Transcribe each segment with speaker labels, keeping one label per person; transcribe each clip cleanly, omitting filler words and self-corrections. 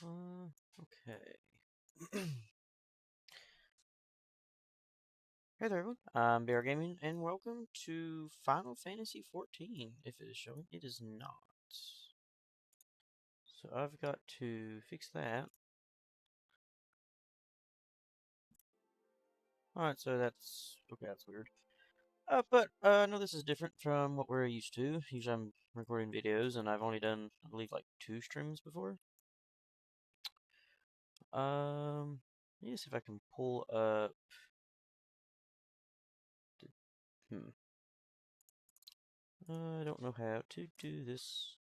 Speaker 1: Okay. Hey there, everyone. I'm Bear Gaming, and welcome to Final Fantasy XIV. If it is showing, it is not. So I've got to fix that. Alright, so that's... okay, that's weird. But I know this is different from what we're used to. Usually I'm recording videos, and I've only done, I believe, like 2 streams before. Let me see if I can pull up... Hmm. I don't know how to do this.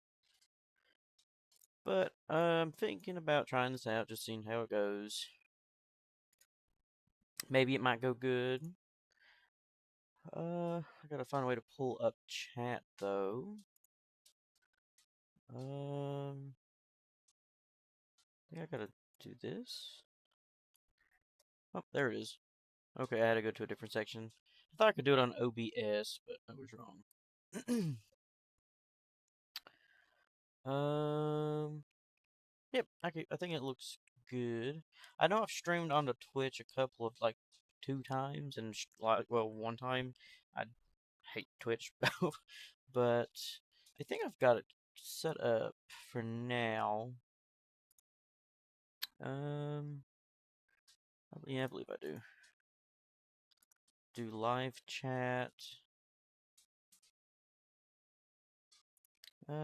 Speaker 1: But I'm thinking about trying this out, just seeing how it goes. Maybe it might go good. I gotta find a way to pull up chat though. I think I gotta do this. Oh, there it is. Okay, I had to go to a different section. I thought I could do it on OBS, but I was wrong. Yep, I think it looks good. I know I've streamed onto Twitch a couple of like 2 times, and like, well, one time I hate Twitch, but I think I've got it set up for now. Um, yeah, I believe I do. Do live chat.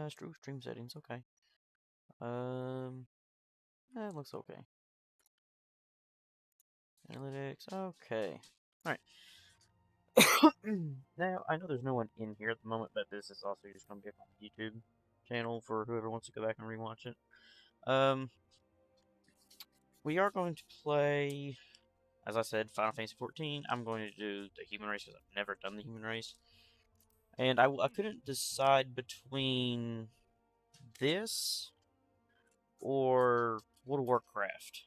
Speaker 1: Stream settings. Okay. That looks okay. Analytics. Okay. All right. Now, I know there's no one in here at the moment, but this is also just going to be up on the YouTube channel for whoever wants to go back and rewatch it. We are going to play, as I said, Final Fantasy XIV. I'm going to do the human race because I've never done the human race. And I couldn't decide between this or World of Warcraft.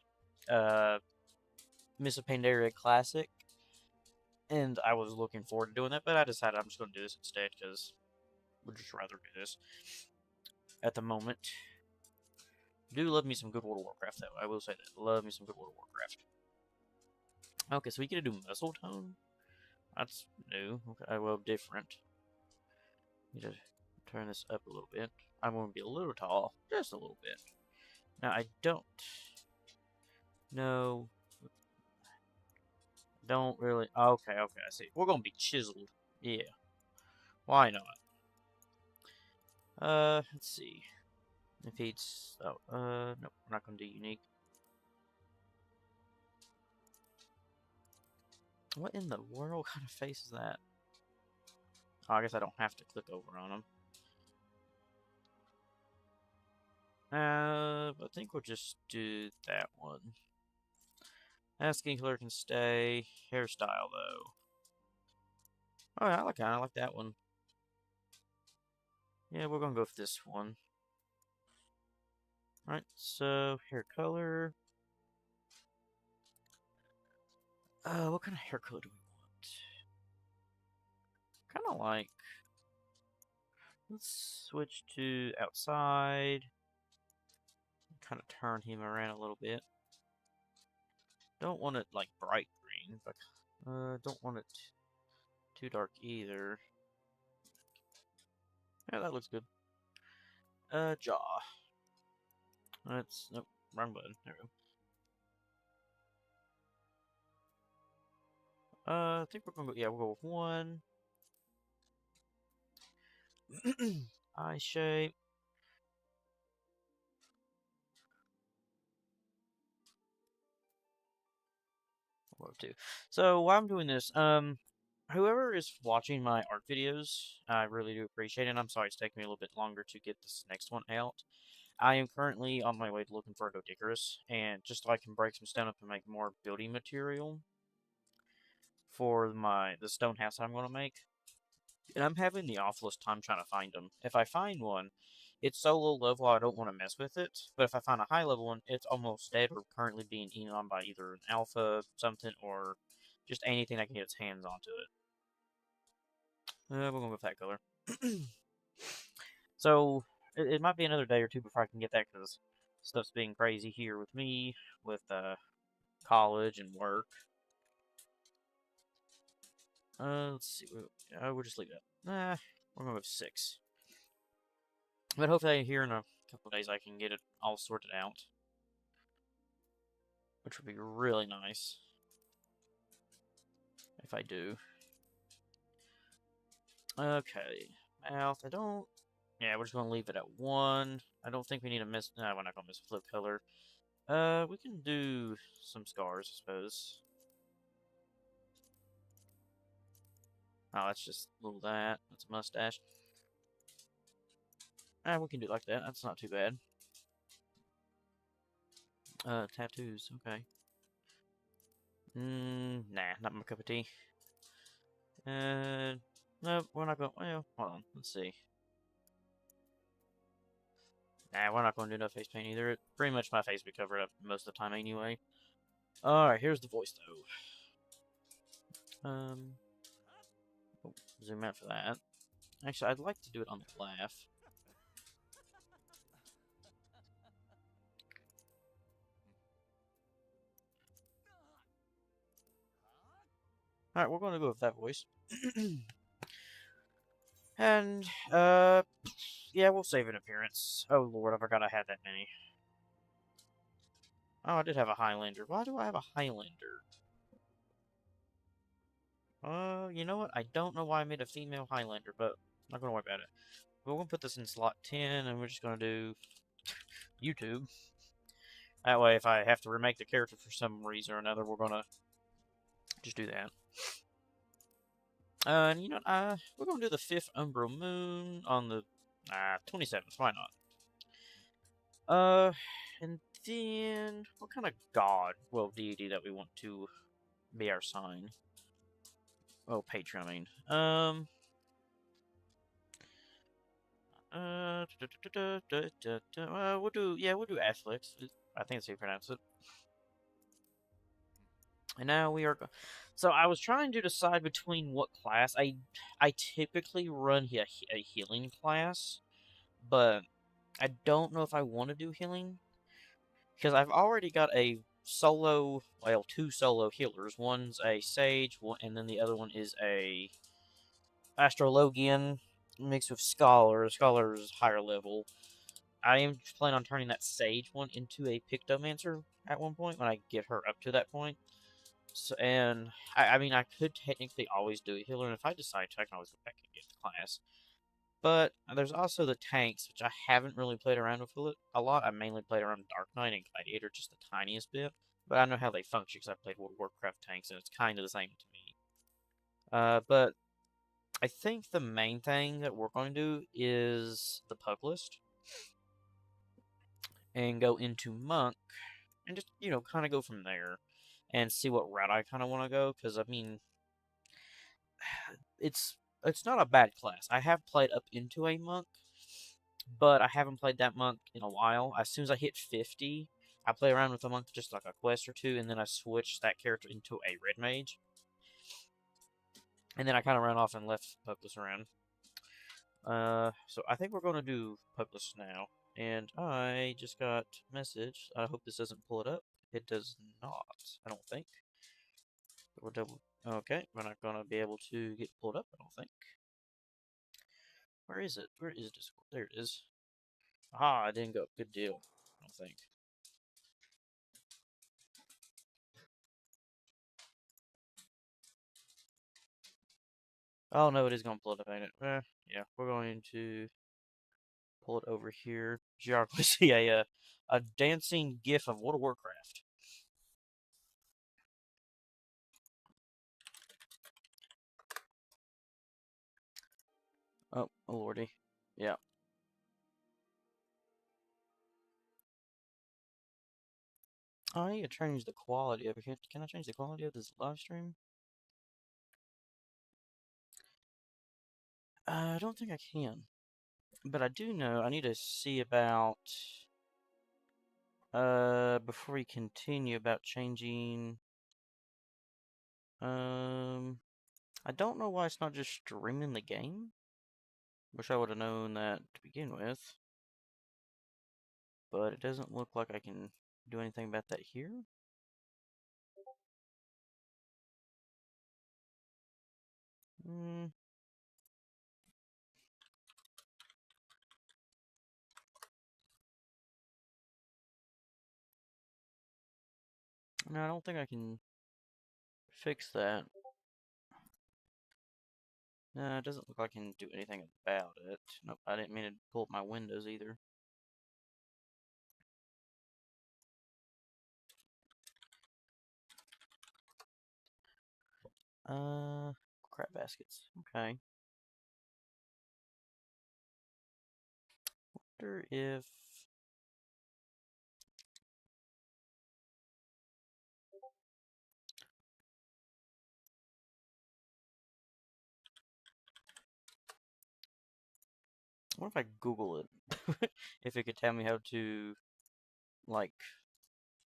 Speaker 1: Miss a Pandaria Classic. And I was looking forward to doing that, but I decided I'm just going to do this instead because would just rather do this at the moment. Do love me some good World of Warcraft, though. I will say that. Love me some good World of Warcraft. Okay, so we get to do Mistletoe? That's new. Okay, well, different. Need to turn this up a little bit. I'm going to be a little tall. Just a little bit. Now, I don't know. Don't really. Okay, I see. We're going to be chiseled. Yeah. Why not? Let's see. If it's... oh, no, we're not going to do unique. What in the world kind of face is that? Oh, I guess I don't have to click over on them. I think we'll just do that one. Skin color can stay. Hairstyle, though. Oh, yeah, I like that one. Yeah, we're gonna go with this one. Alright, so hair color. What kind of hair color do we want? Kind of like. Let's switch to outside. Kind of turn him around a little bit. Don't want it like bright green, but don't want it too dark either. Yeah, that looks good. Jaw. That's nope, wrong button. There we go. I think we're gonna go. Yeah, we'll go with one. Eye shape. We'll go two. So while I'm doing this, whoever is watching my art videos, I really do appreciate it. I'm sorry it's taking me a little bit longer to get this next one out. I am currently on my way to looking for a Doedicurus, and just so I can break some stone up and make more building material for the stone house I'm going to make. And I'm having the awfulest time trying to find them. If I find one, it's so low level I don't want to mess with it. But if I find a high level one, it's almost dead or currently being eaten on by either an alpha, something, or just anything that can get its hands onto it. We're going to go with that color. So, it might be another day or two before I can get that, because Stuff's being crazy here with me, with college and work. Let's see. We'll just leave it up. Nah, we're going with 6. But hopefully here in a couple of days I can get it all sorted out, which would be really nice if I do. Okay, mouth. I don't. Yeah, we're just gonna leave it at 1. I don't think we need to miss. No, we're not gonna miss a flip color. We can do some scars, I suppose. Oh, that's just a little that. That's a mustache. Ah, we can do it like that. That's not too bad. Tattoos. Okay. Nah, not my cup of tea. No, we're not going. Well, hold on. Let's see. Nah, we're not going to do no face paint either. Pretty much my face will be covered up most of the time anyway. Alright, here's the voice though. Oh, zoom out for that. Actually, I'd like to do it on the laugh. Alright, we're going to go with that voice. And, yeah, we'll save an appearance. Oh, Lord, I forgot I had that many. Oh, I did have a Highlander. Why do I have a Highlander? You know what? I don't know why I made a female Highlander, but I'm not going to worry about it. We're going to put this in slot 10, and we're just going to do YouTube. That way, if I have to remake the character for some reason or another, we're going to just do that. And you know, we're going to do the 5th Umbral Moon on the 27th. Why not? And then what kind of god, well, deity that we want to be our sign? Oh, patron, I mean. We'll do, yeah, we'll do Afflex. I think that's how you pronounce it. And now we are, so I was trying to decide between what class. I typically run a healing class, but I don't know if I want to do healing. Because I've already got a solo, well, 2 solo healers. One's a Sage, and then the other one is a Astrologian mixed with Scholar. Scholar is higher level. I am planning on turning that Sage one into a Pictomancer at one point when I get her up to that point. So, and I mean, I could technically always do a healer, and if I decide to, I can always go back and get the class. But there's also the tanks, which I haven't really played around with a lot. I mainly played around Dark Knight and Gladiator just the tiniest bit. But I know how they function because I played World of Warcraft tanks, and it's kind of the same to me. But I think the main thing that we're going to do is the Pug list. And go into Monk. And just, you know, kind of go from there. And see what route I kind of want to go. Because, I mean, it's not a bad class. I have played up into a Monk. But I haven't played that monk in a while. As soon as I hit 50, I play around with a monk just like a quest or two, and then I switch that character into a red mage. And then I kind of ran off and left Pugless around. So I think we're going to do Pugless now. And I just got a message. I hope this doesn't pull it up. It does not, I don't think. We're double. Okay, we're not going to be able to get pulled up, I don't think. Where is it? Where is Discord? There it is. Aha, it didn't go. Good deal, I don't think. Oh no, it is going to pull it up, ain't it? Yeah, we're going to pull it over here. Geography, see a dancing GIF of World of Warcraft. Oh lordy, yeah. Oh, I need to change the quality of it. Can I change the quality of this live stream? I don't think I can. But I do know I need to see about before we continue about changing I don't know why it's not just streaming the game. Wish I would have known that to begin with. but it doesn't look like I can do anything about that here. Hmm. No, I don't think I can fix that. No, it doesn't look like I can do anything about it. Nope, I didn't mean to pull up my windows either. Crap baskets. Okay. Wonder if... What if I Google it? If it could tell me how to, like,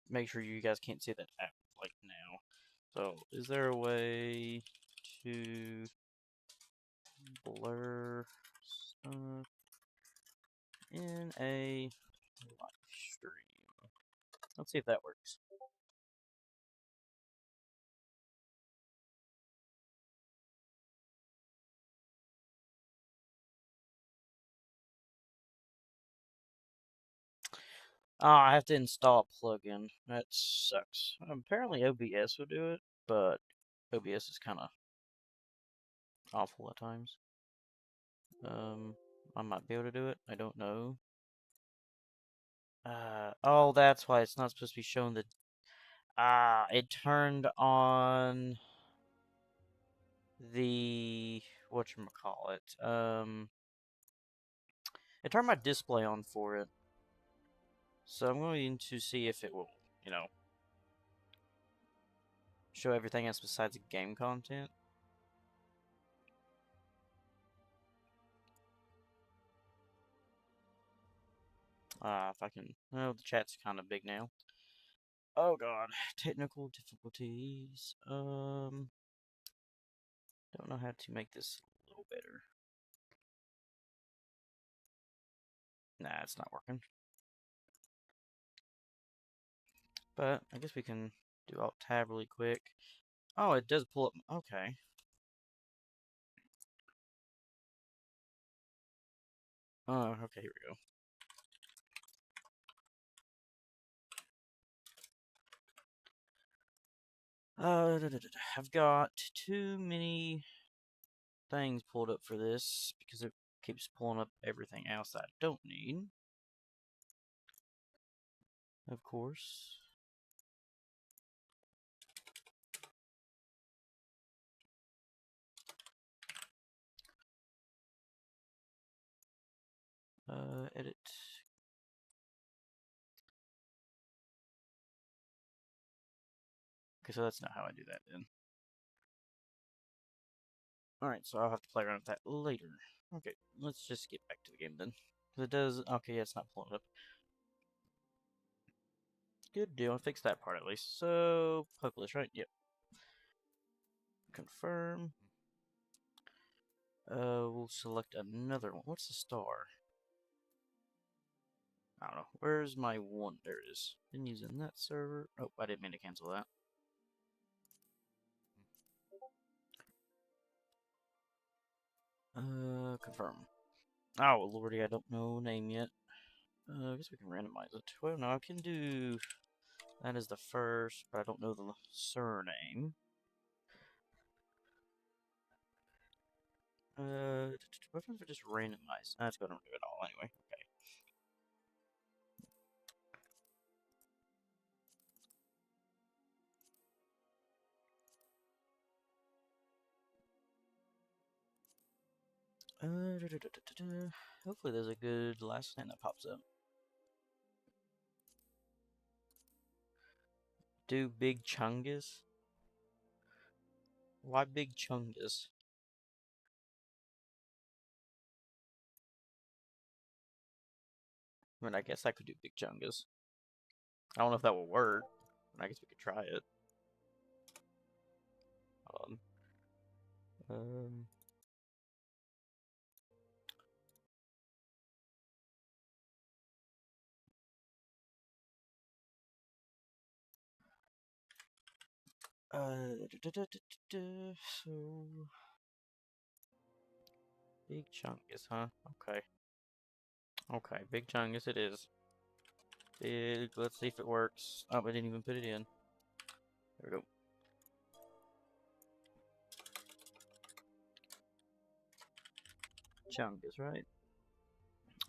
Speaker 1: make sure you guys can't see that app, like, now. So, is there a way to blur stuff in a live stream? Let's see if that works. Oh, I have to install a plugin. That sucks. Apparently OBS will do it, but OBS is kind of awful at times. I might be able to do it. I don't know. Oh, that's why it's not supposed to be showing the... it turned on the... whatchamacallit? It turned my display on for it. So I'm going to see if it will, show everything else besides the game content. If I can... Oh, the chat's kind of big now. Oh god, technical difficulties. Don't know how to make this a little better. Nah, it's not working. But I guess we can do Alt Tab really quick. Oh, it does pull up. Okay. Oh, okay, here we go. I've got too many things pulled up for this because it keeps pulling up everything else I don't need. Of course. Edit. Okay, so that's not how I do that then. Alright, so I'll have to play around with that later. Okay, let's just get back to the game then. It does... Okay, yeah, it's not pulling up. Good deal, I fixed that part at least. So, hopeless, right? Yep. Confirm. We'll select another one. What's the star? I don't know. Where's my one? There it is. Been using that server. Oh, I didn't mean to cancel that. Confirm. Oh, lordy, I don't know name yet. I guess we can randomize it. Well, no, I can do... That is the first, but I don't know the surname. What if I just randomize? That's going to do it all anyway. Okay. Hopefully there's a good last name that pops up. Do Big Chungus? Why Big Chungus? I mean, I guess I could do Big Chungus. I don't know if that will work. I guess we could try it. Hold on. So big chungus, huh? Okay. Okay, big chungus it is. Big, let's see if it works. Oh, I didn't even put it in. There we go. Chungus, right?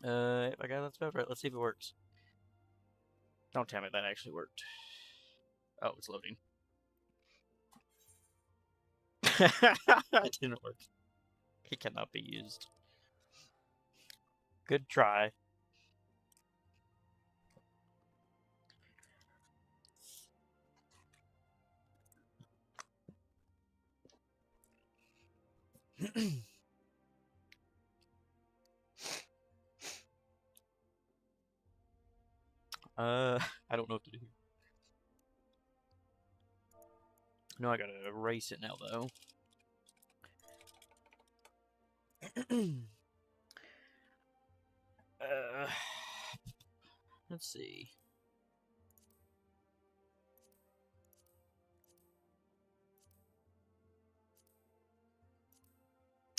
Speaker 1: If I got that spelled right, let's see if it works. Don't tell me that actually worked. Oh, it's loading. It didn't work. It cannot be used. Good try. I don't know what to do. No, I gotta erase it now, though. uh, let's see.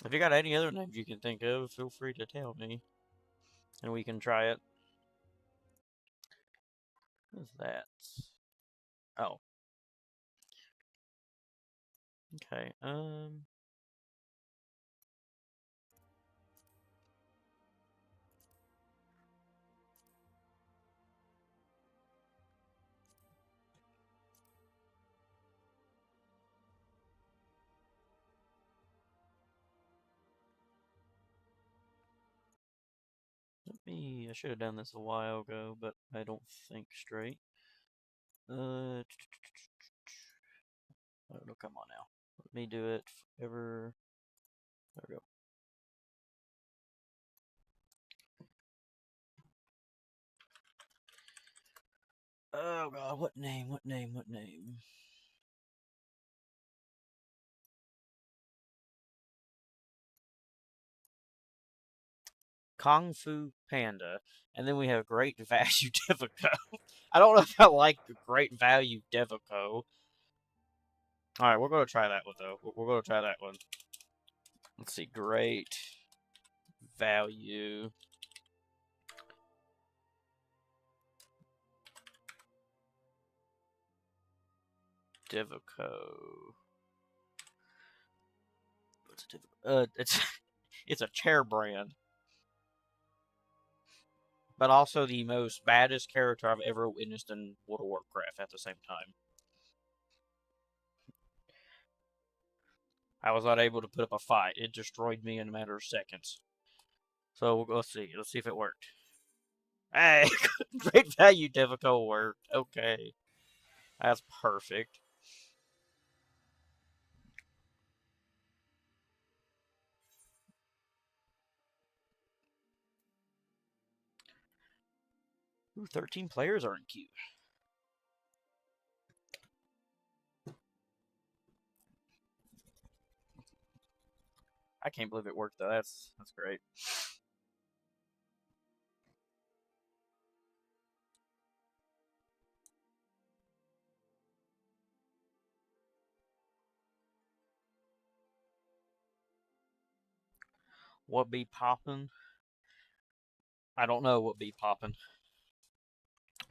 Speaker 1: If you got any other names you can think of, feel free to tell me, and we can try it. What's that? Oh, okay. I should have done this a while ago, but I don't think straight. Oh, no, come on now. Let me do it forever. There we go. Oh god, what name? What name? What name? Kung Fu Panda, and then we have Great Value Devico. I don't know if I like Great Value Devico. Alright, we're going to try that one, though. We're going to try that one. Let's see, Great Value Devico. What's a Devico? It's a chair brand. But also the most baddest character I've ever witnessed in World of Warcraft at the same time. I was not able to put up a fight. It destroyed me in a matter of seconds. So let's see. Let's see if it worked. Hey, Great Value Devico worked. Okay. That's perfect. Ooh, 13 players are in queue. I can't believe it worked though. That's great. What be poppin'? I don't know what be poppin'.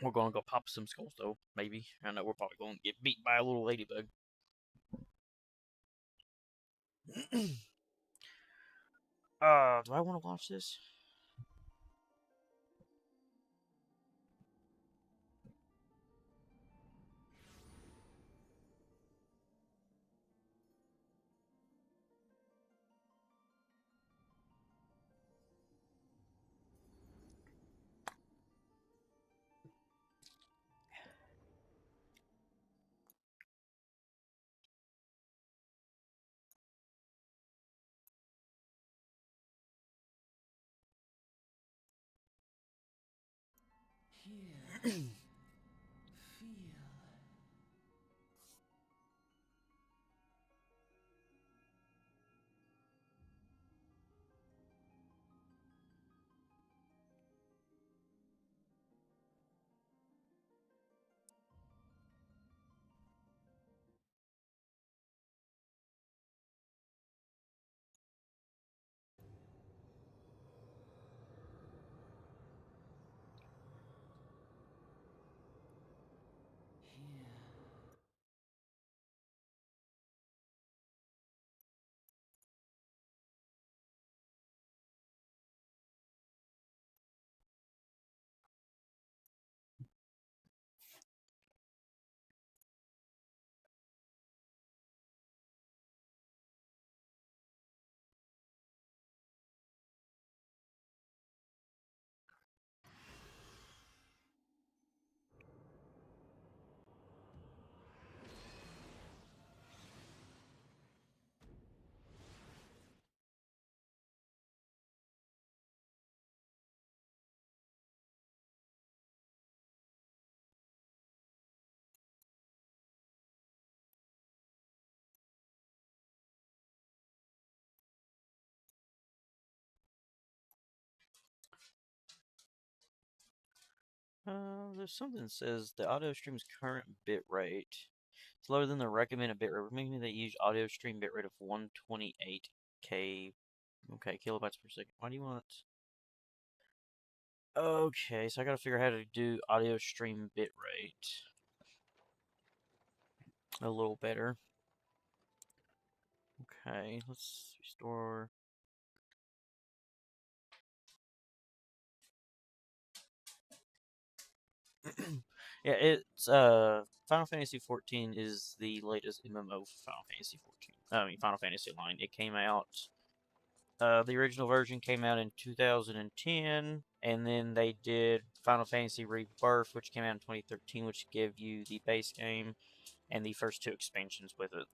Speaker 1: We're gonna go pop some skulls though, maybe. I know we're probably gonna get beat by a little ladybug. Do I want to watch this? There's something that says the audio stream's current bitrate. It's lower than the recommended bitrate, meaning they use audio stream bitrate of 128K. Okay, kilobytes per second. Why do you want? Okay, so I gotta figure out how to do audio stream bitrate a little better. Okay, let's restore. Yeah, it's Final Fantasy 14 is the latest MMO for Final Fantasy 14. I mean Final Fantasy line. It came out the original version came out in 2010, and then they did Final Fantasy Rebirth, which came out in 2013, which gave you the base game and the first two expansions with it.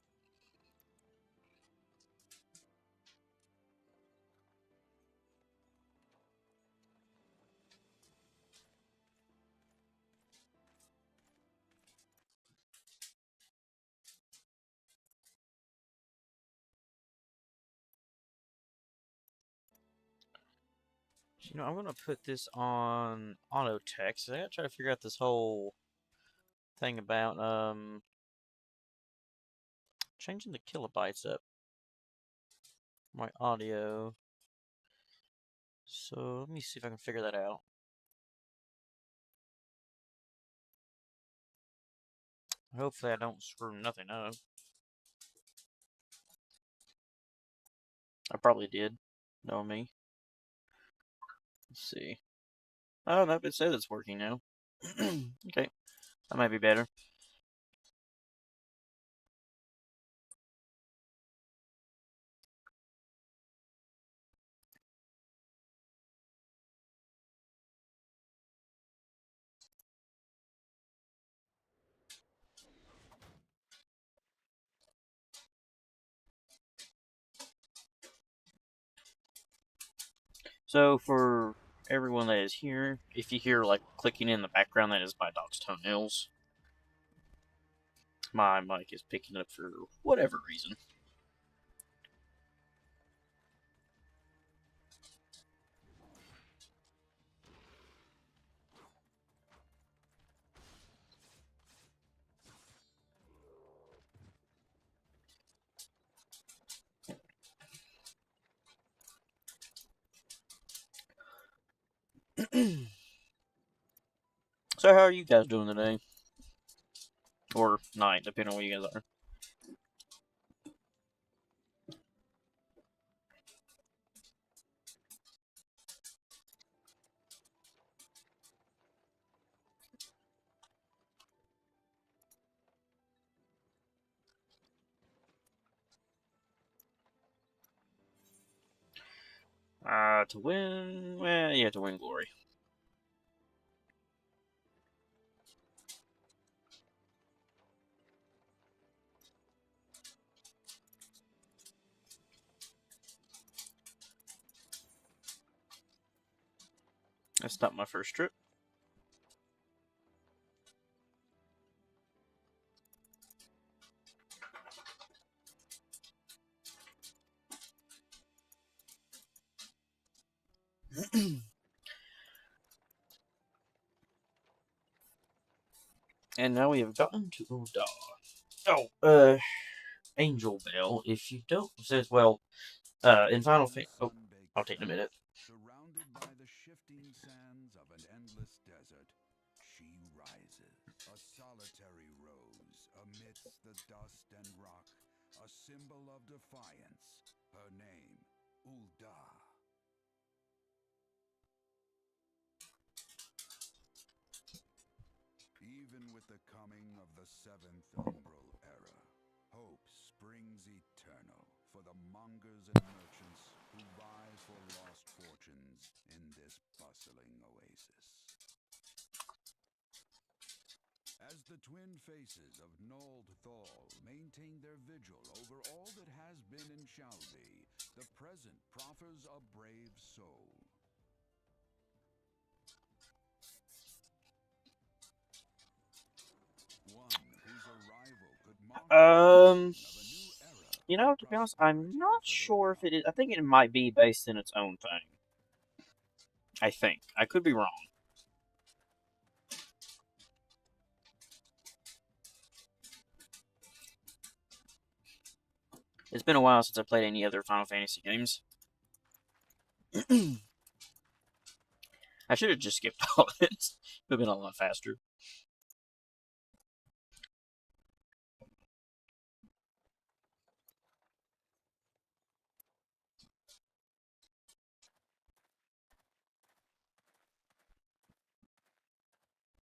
Speaker 1: You know, I'm gonna put this on auto text. I gotta try to figure out this whole thing about changing the kilobytes up my audio. So let me see if I can figure that out. Hopefully I don't screw nothing up. I probably did, knowing me. Let's see. Oh, nope, it says it's working now. Okay, that might be better. So for everyone that is here, if you hear like clicking in the background, that is my dog's toenails. My mic is picking up for whatever reason. So how are you guys doing today? Or night, depending on where you guys are. To win, well, yeah, to win glory. That's not my first trip. And now we have gotten to Ul'dah. Oh, Angel Bell, if you don't, says, well, in Final Fantasy. Oh, I'll take a minute.
Speaker 2: Surrounded by the shifting sands of an endless desert, she rises, a solitary rose amidst the dust and rock, a symbol of defiance. Her name, Ul'dah. Even with the coming of the seventh Umbral era, hope springs eternal for the mongers and merchants who vie for lost fortunes in this bustling oasis. As the twin faces of Nold Thal maintain their vigil over all that has been and shall be, the present proffers a brave soul. One whose arrival could mark the
Speaker 1: Um,
Speaker 2: beginning of a new era
Speaker 1: you
Speaker 2: of
Speaker 1: know, to be honest, I'm
Speaker 2: prosperity
Speaker 1: not
Speaker 2: for the
Speaker 1: sure if it is. I
Speaker 2: realm.
Speaker 1: think it might be based in its own thing. I think. I could be wrong. It's been a while since I played any other Final Fantasy games. I should have just skipped all of it. It would have been a lot faster.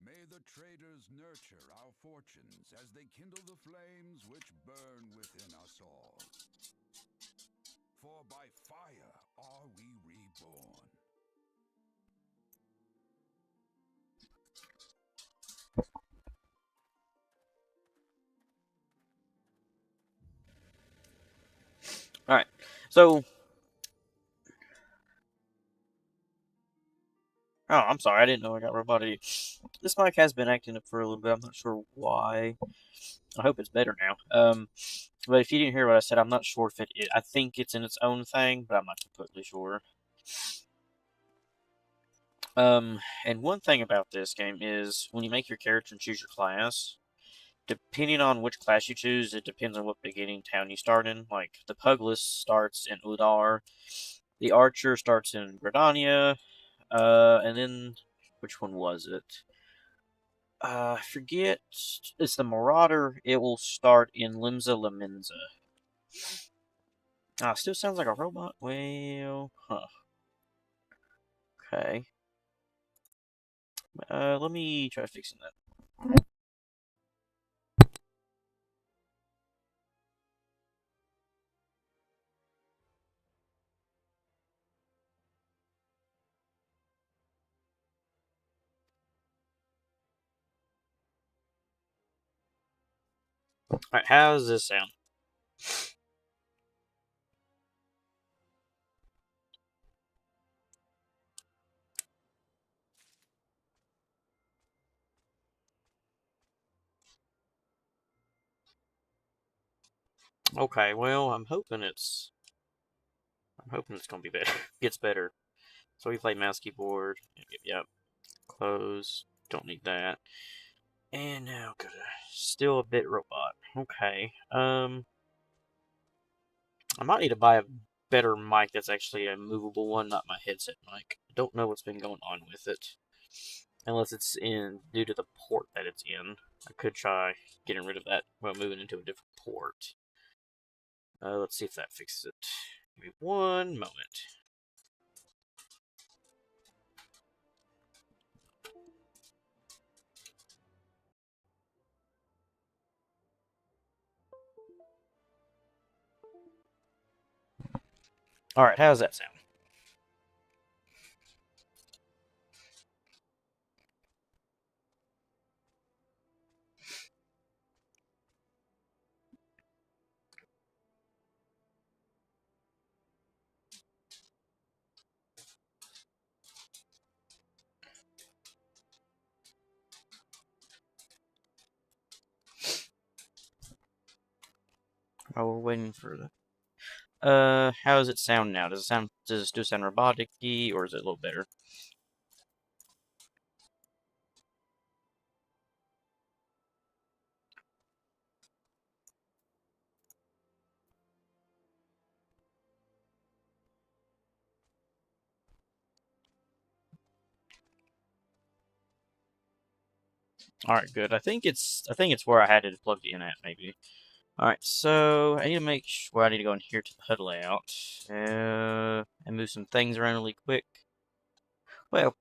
Speaker 2: May the traders nurture our fortunes as they kindle the flames which burn within us all. For by fire are we reborn.
Speaker 1: Alright, so... Oh, I'm sorry, I didn't know I got robotic. This mic has been acting up for a little bit, I'm not sure why. I hope it's better now. But if you didn't hear what I said, I'm not sure if I think it's in its own thing, but I'm not completely sure. And one thing about this game is when you make your character and choose your class, depending on which class you choose, it depends on what beginning town you start in. Like, the Puglis starts in Udar, the Archer starts in Gridania, and then, which one was it? I forget. It's the Marauder. It will start in Limsa Lamenza. Still sounds like a robot. Well, huh. Okay. Let me try fixing that. Alright, how does this sound? Okay, well, I'm hoping it's gonna be better. Gets better. So we play mouse keyboard. Yep. Close. Don't need that. And now go to still a bit robot. Okay. I might need to buy a better mic that's actually a movable one, not my headset mic. I don't know what's been going on with it. Unless it's in due to the port that it's in. I could try getting rid of that while moving into a different port. Let's see if that fixes it. Give me one moment. Alright, how does that sound? Oh, we're waiting for the... how does it sound now? Does it still sound robotic-y, or is it a little better? Alright, good. I think it's where I had it plugged in at, maybe. Alright, so I need to make sure, well, I need to go in here to the HUD layout, and move some things around really quick. Well,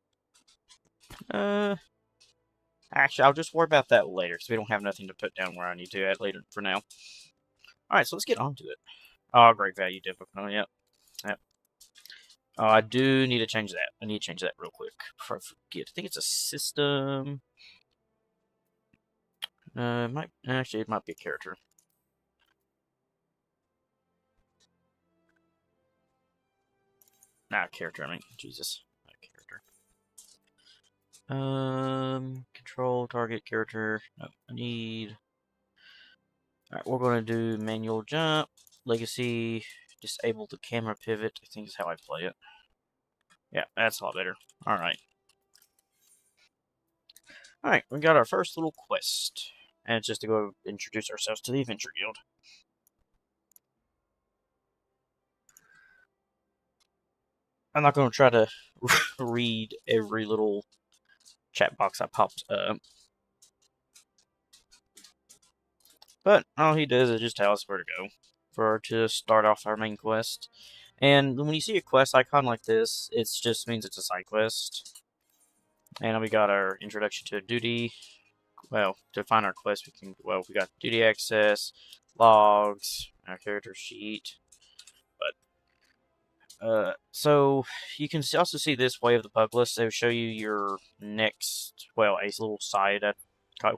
Speaker 1: actually, I'll just worry about that later, because we don't have nothing to put down where I need to at later for now. Alright, so let's get on to it. Oh, great value difficult. Yep. Yep. Oh, I do need to change that. I need to change that real quick before I forget. I think it's a system. It might be a character. Not a character, I mean, Jesus. Not a character. Control, target, character. No, I need... Alright, we're going to do manual jump, legacy, disable the camera pivot, I think is how I play it. Yeah, that's a lot better. Alright. Alright, we got our first little quest. And it's just to go introduce ourselves to the Adventure Guild. I'm not going to try to read every little chat box that pops up. But all he does is just tell us where to go to start off our main quest. And when you see a quest icon like this, it just means it's a side quest. And we got our introduction to a duty. Well, to find our quest, we got duty access, logs, our character sheet. So you can also see this way of the bug list. They will show you your next, well, a little side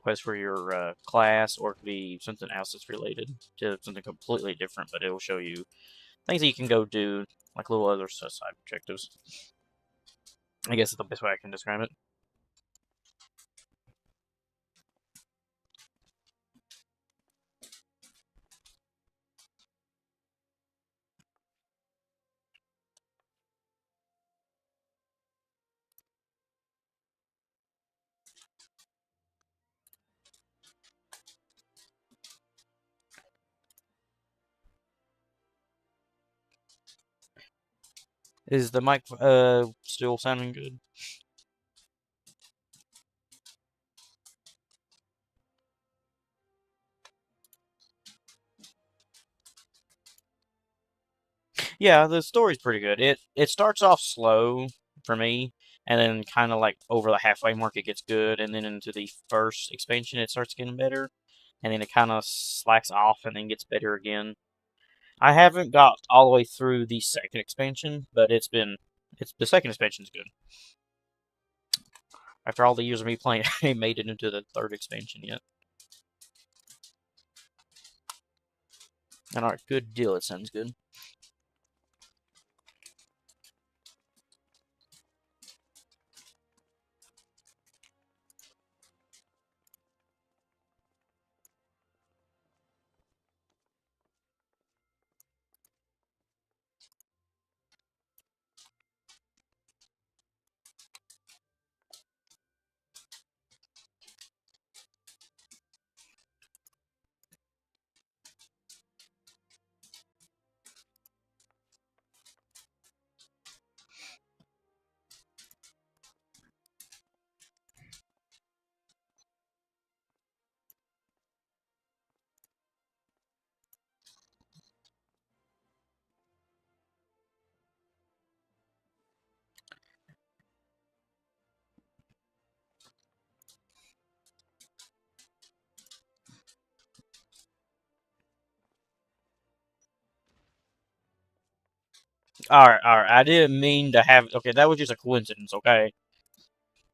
Speaker 1: quest for your class, or it could be something else that's related to something completely different, but it will show you things that you can go do, like little other side objectives. I guess that's the best way I can describe it. Is the mic still sounding good? Yeah, the story's pretty good. It starts off slow for me, and then kind of like over the halfway mark it gets good, and then into the first expansion it starts getting better, and then it kind of slacks off and then gets better again. I haven't got all the way through the second expansion, but it's the second expansion's good. After all the years of me playing, I ain't made it into the third expansion yet. And alright, good deal. It sounds good. Alright. I didn't mean to have. Okay, that was just a coincidence, okay?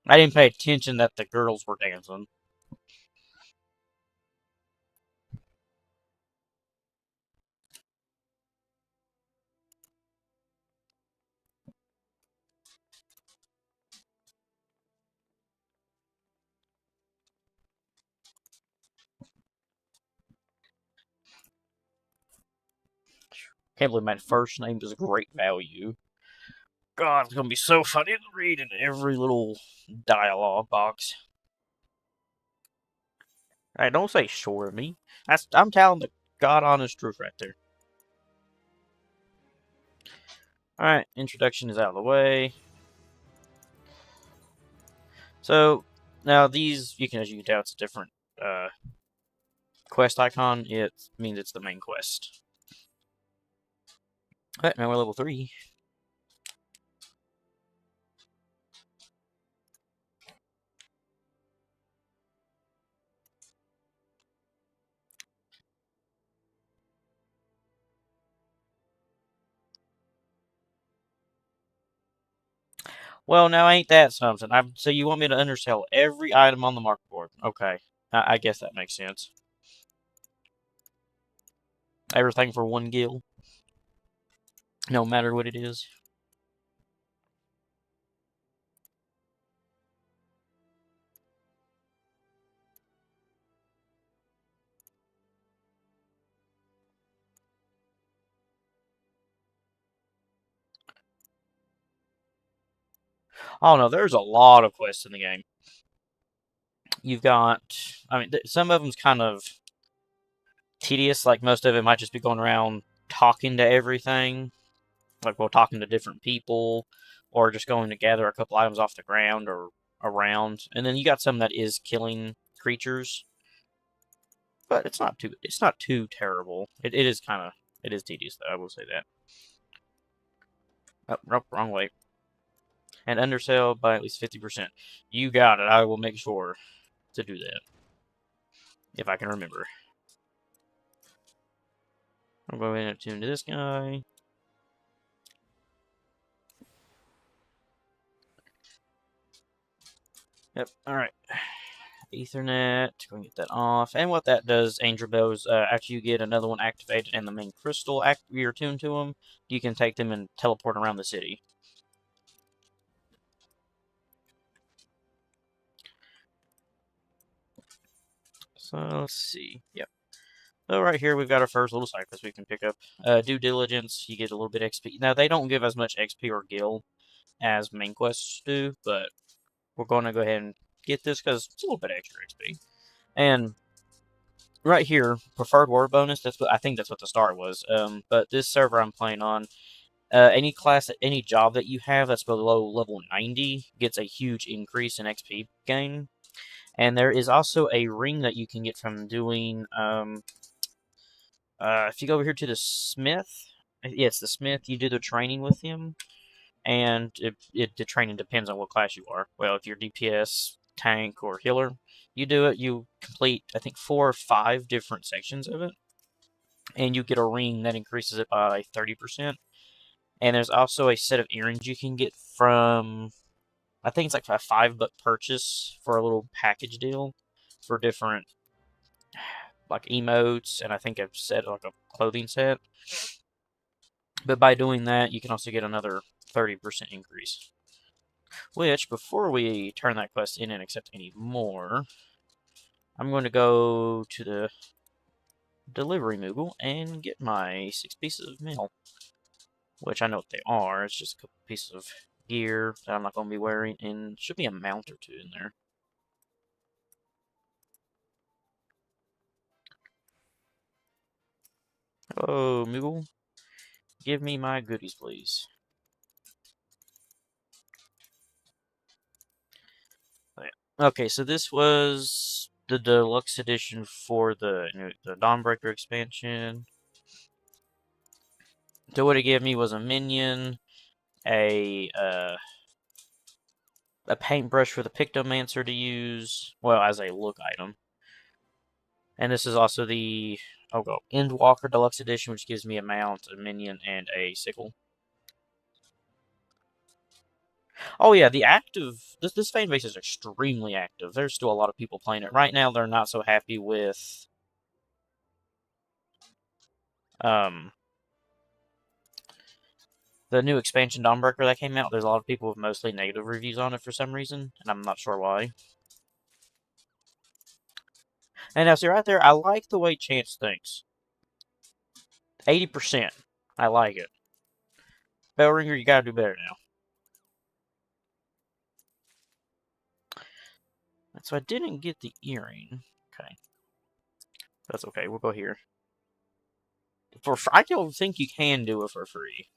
Speaker 1: I didn't pay attention that the girls were dancing. Can't believe my first name is Great Value. God, it's gonna be so funny to read in every little dialogue box. Hey, don't say sure of me. I'm telling the god honest truth right there. Alright, introduction is out of the way. So now these as you can tell, it's a different quest icon. It means it's the main quest. Okay, now we're level 3. Well, now ain't that something? So you want me to undersell every item on the market board? Okay, I guess that makes sense. Everything for 1 gil, no matter what it is. Oh no, there's a lot of quests in the game. You've got, some of them's kind of tedious. Like most of it might just be going around talking to everything. like while talking to different people, or just going to gather a couple items off the ground or around. And then you got some that is killing creatures, but it's not too terrible. It is kind of it is tedious though. I will say that. Oh, nope, wrong way. And undersell by at least 50%. You got it. I will make sure to do that if I can remember. I'll go ahead and attune to this guy. Yep. All right. Ethernet. Go and get that off. And what that does, Angel Bells, after you get another one activated and the main crystal you're tuned to them, you can take them and teleport around the city. So let's see. Yep. So right here we've got our first little side quest we can pick up. Due Diligence. You get a little bit XP. Now they don't give as much XP or gil as main quests do, but we're going to go ahead and get this because it's a little bit extra XP. And right here, preferred word bonus. That's what I think that's what the start was. But this server I'm playing on, any class, any job that you have that's below level 90 gets a huge increase in XP gain. And there is also a ring that you can get from doing. If you go over here to the smith, yeah, it's the smith. You do the training with him, and the training depends on what class you are. Well, if you're DPS, tank, or healer, you do it. You complete, I think, 4 or 5 different sections of it, and you get a ring that increases it by 30%. And there's also a set of earrings you can get from, I think it's like a $5 purchase for a little package deal for different, like emotes, and I think I've set like a clothing set. But by doing that, you can also get another 30% increase. Which, before we turn that quest in and accept any more, I'm going to go to the delivery Moogle and get my 6 pieces of mail. Which I know what they are. It's just a couple pieces of gear that I'm not going to be wearing, and should be a mount or 2 in there. Oh, Moogle. Give me my goodies, please. Okay, so this was the deluxe edition for the Dawnbreaker expansion. So what it gave me was a minion, a paintbrush for the Pictomancer to use, well, as a look item. And this is also the Endwalker Deluxe Edition, which gives me a mount, a minion, and a sickle. Oh yeah, the active this fan base is extremely active. There's still a lot of people playing it right now. They're not so happy with the new expansion Dawnbreaker that came out. There's a lot of people with mostly negative reviews on it for some reason, and I'm not sure why. And now see right there, I like the way Chance thinks. 80%. I like it. Bellringer, you gotta do better now. So I didn't get the earring. Okay. That's okay. We'll go here. I don't think you can do it for free.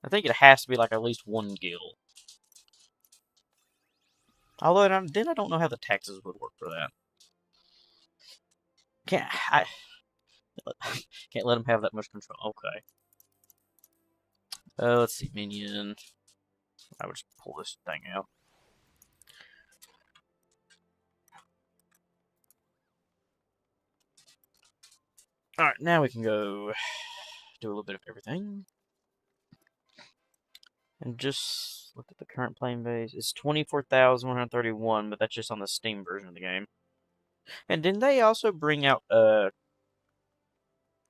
Speaker 1: I think it has to be like at least 1 gil. Although then I don't know how the taxes would work for that. Can't can't let them have that much control. Okay. Let's see, minion. I would just pull this thing out. Alright, now we can go do a little bit of everything. And just look at the current playing base. It's 24,131, but that's just on the Steam version of the game. And didn't they also bring out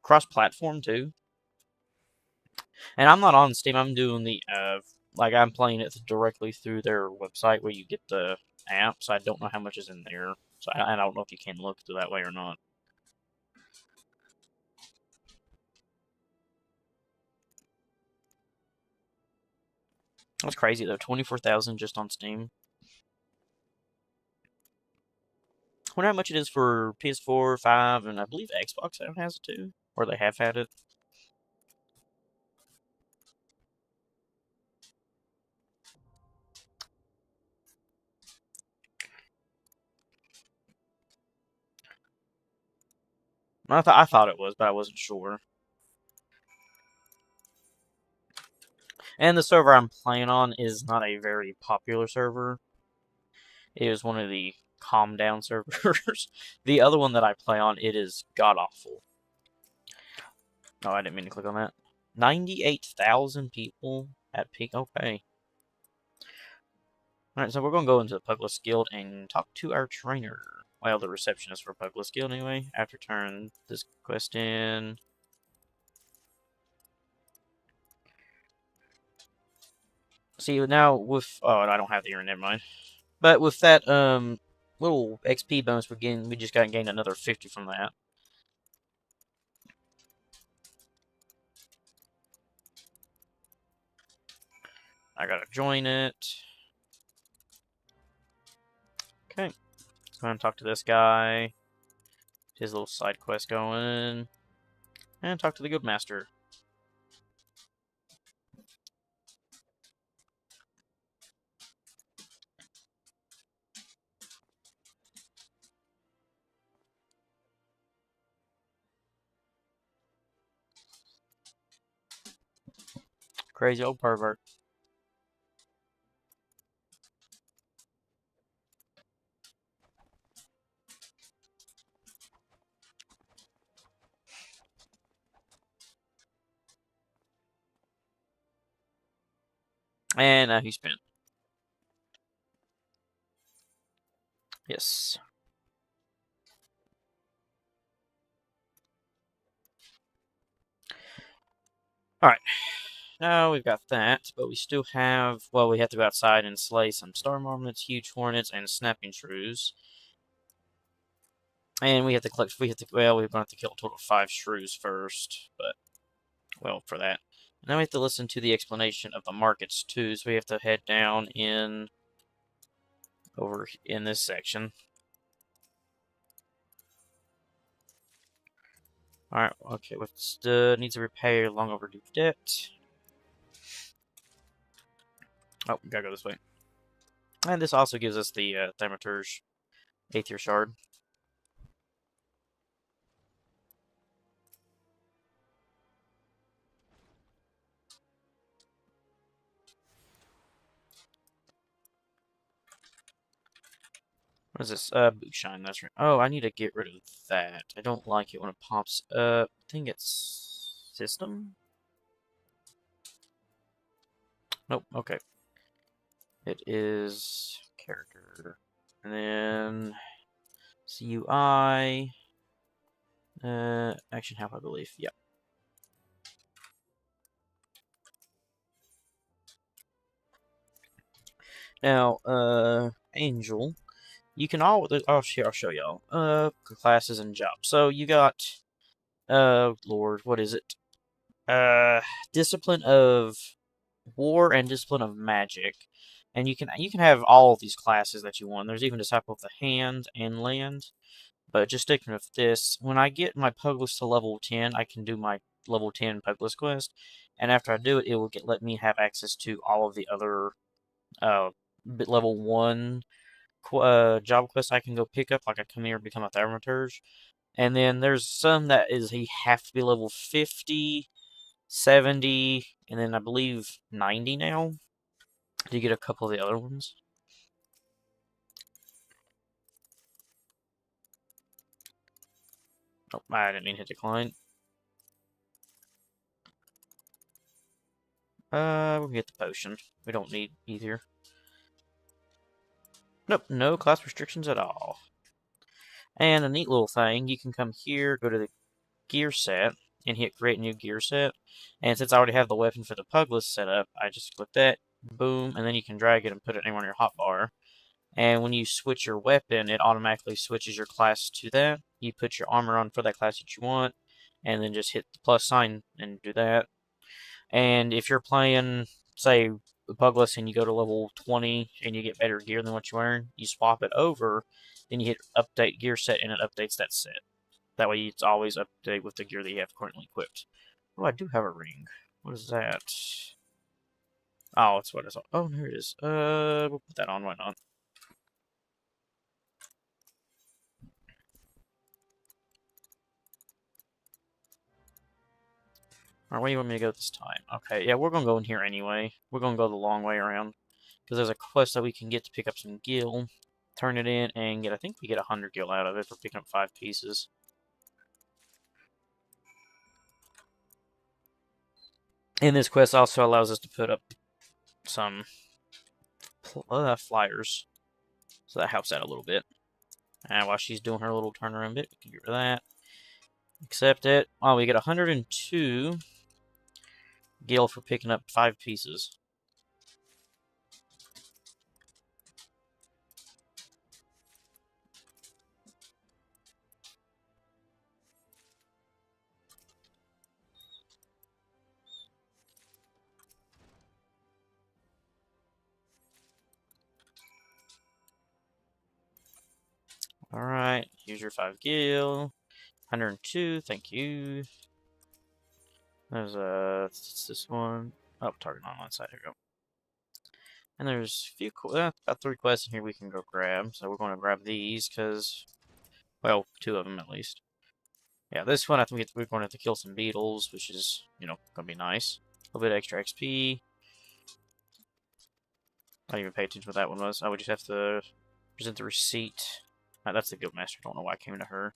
Speaker 1: cross-platform too? And I'm not on Steam. I'm doing the like I'm playing it directly through their website where you get the app. So I don't know how much is in there. So I don't know if you can look through that way or not. That's crazy though. 24,000 just on Steam. wonder how much it is for PS4, 5, and I believe Xbox now has it too, or they have had it. I thought it was, but I wasn't sure. And the server I'm playing on is not a very popular server. It is one of the calm down servers. The other one that I play on, it is god awful. Oh, I didn't mean to click on that. 98,000 people at peak. Okay. Alright, so we're going to go into the Pugless Guild and talk to our trainer. Well, the receptionist for Pugless Guild, anyway. After turn this quest in. See, now with... Oh, I don't have the earring, never mind. But with that, little XP bonus we're getting, we just got gained another 50 from that. I gotta join it. Okay. Let's go and talk to this guy. His little side quest going. And talk to the Guildmaster. Crazy old pervert. And he spent. Yes. Alright. Now we've got that, but we still have... Well, we have to go outside and slay some star marmots, huge hornets, and snapping shrews. And we have to collect... Well, we're going to have to kill a total of 5 shrews first, but... Well, for that. Now we have to listen to the explanation of the markets, too, so we have to head down in... Over in this section. Alright, okay, what's the... Needs to repay long overdue debt. Oh, we gotta go this way. And this also gives us the Thaumaturge Aether Shard. What is this? Boot Shine, that's right. Oh, I need to get rid of that. I don't like it when it pops up. I think it's... System? Nope, okay. It is... Character. And then... CUI... Action Half, I believe. Yep. Now, Angel... You can all... I'll show y'all. Classes and jobs. So, you got... Lord, what is it? Discipline of War and Discipline of Magic. And you can have all of these classes that you want. There's even Disciple of the Hand and Land. But just sticking with this, when I get my Pugless to level 10, I can do my level 10 Pugless quest. And after I do it, it will let me have access to all of the other level 1 job quests I can go pick up. Like I come here and become a Thaumaturge. And then there's some that is you have to be level 50, 70, and then I believe 90 now to get a couple of the other ones. Oh, I didn't mean to hit decline. We'll get the potion. We don't need either. Nope, no class restrictions at all. And a neat little thing, you can come here, go to the gear set, and hit create new gear set. And since I already have the weapon for the Pugless set up, I just click that, boom, and then you can drag it and put it anywhere on your hotbar. And when you switch your weapon, it automatically switches your class to that. You put your armor on for that class that you want, and then just hit the plus sign and do that. And if you're playing, say, Pugless and you go to level 20 and you get better gear than what you earn, you swap it over, then you hit update gear set, and it updates that set. That way it's always updated with the gear that you have currently equipped. Oh, I do have a ring. What is that? Oh, it's what I saw. Oh, here it is. We'll put that on. Why not? Alright, where do you want me to go this time? Okay, yeah, we're gonna go in here anyway. We're gonna go the long way around. Because there's a quest that we can get to pick up some gil, turn it in, and get, I think we get 100 gil out of it for picking up 5 pieces. And this quest also allows us to put up some flyers. So that helps out a little bit. And while she's doing her little turnaround bit, we can get rid of that. Accept it. Oh, we get 102 gil for picking up 5 pieces. Alright, use your 5 gil. 102, thank you. There's this one. Oh, target online side, here we go. And there's a few, about 3 quests in here we can go grab. So we're going to grab these, because, well, 2 of them at least. Yeah, this one I think we're going to have to kill some beetles, which is, you know, going to be nice. A little bit extra XP. I didn't even pay attention to what that one was. Oh, we just have to present the receipt. That's the guildmaster. I don't know why I came to her.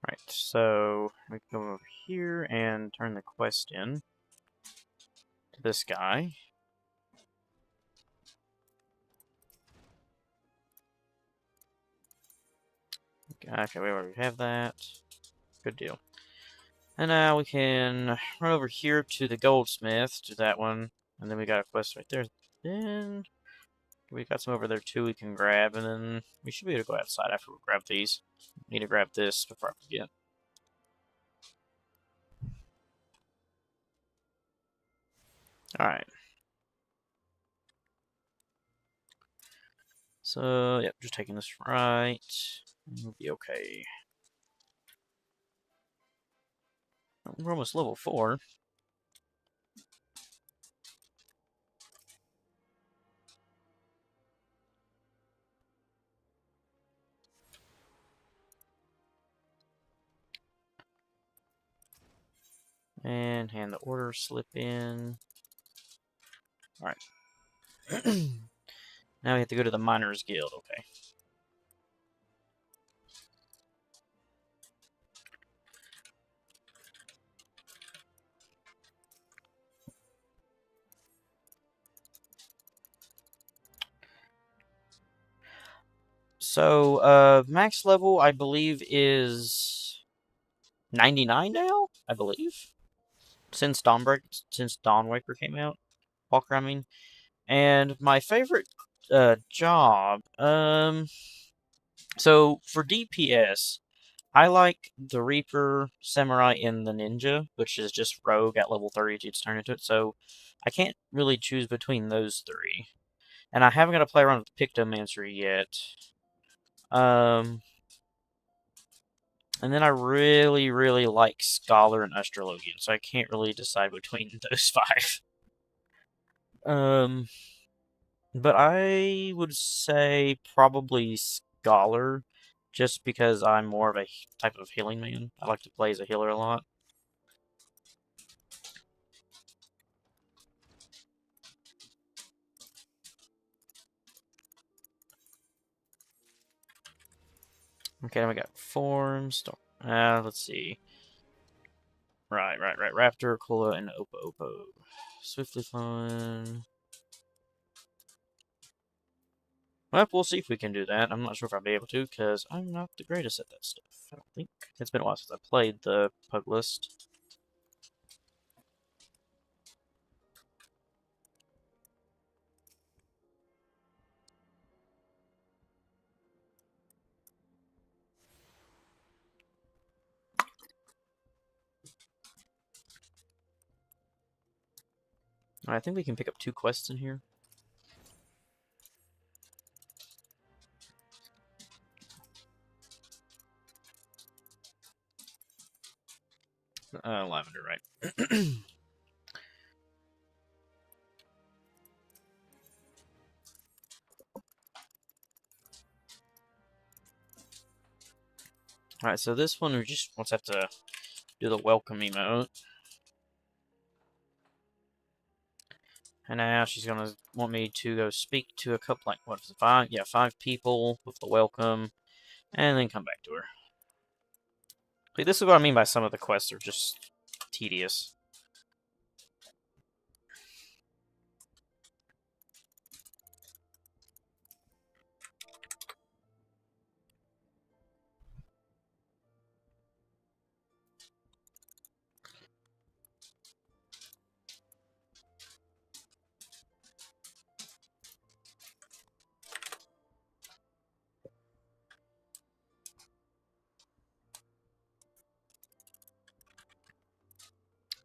Speaker 1: Right, so we can go over here and turn the quest in to this guy. Okay, we already have that. Good deal. And now we can run over here to the goldsmith, to that one, and then we got a quest right there. Then we got some over there too we can grab, and then we should be able to go outside after we grab these. Need to grab this before I forget. Alright. So, yep, just taking this right. We'll be okay. We're almost level 4. And hand the order slip in. Alright. Now we have to go to the Miners Guild, okay. So, max level, I believe, is 99 now, I believe. Since Dawnwaker came out. Walker, I mean. And my favorite job, so for DPS, I like the Reaper, Samurai, and the Ninja, which is just Rogue at level 30 to turn into it, so I can't really choose between those 3. And I haven't got to play around with Pictomancer yet. And then I really, really like Scholar and Astrologian, so I can't really decide between those 5. But I would say probably Scholar, just because I'm more of a type of healing man. I like to play as a healer a lot. Okay, now we got forms. Let's see. Right. Raptor, Cola, and Opo. Swiftly fun. Well, we'll see if we can do that. I'm not sure if I'll be able to, because I'm not the greatest at that stuff, I don't think. It's been a while since I played the Pug List. I think we can pick up 2 quests in here. Lavender, right. Alright, so this one we just have to do the welcome emote. And now she's gonna want me to go speak to a couple, like, what is it, 5? Yeah, 5 people with the welcome, and then come back to her. See, this is what I mean by some of the quests are just tedious.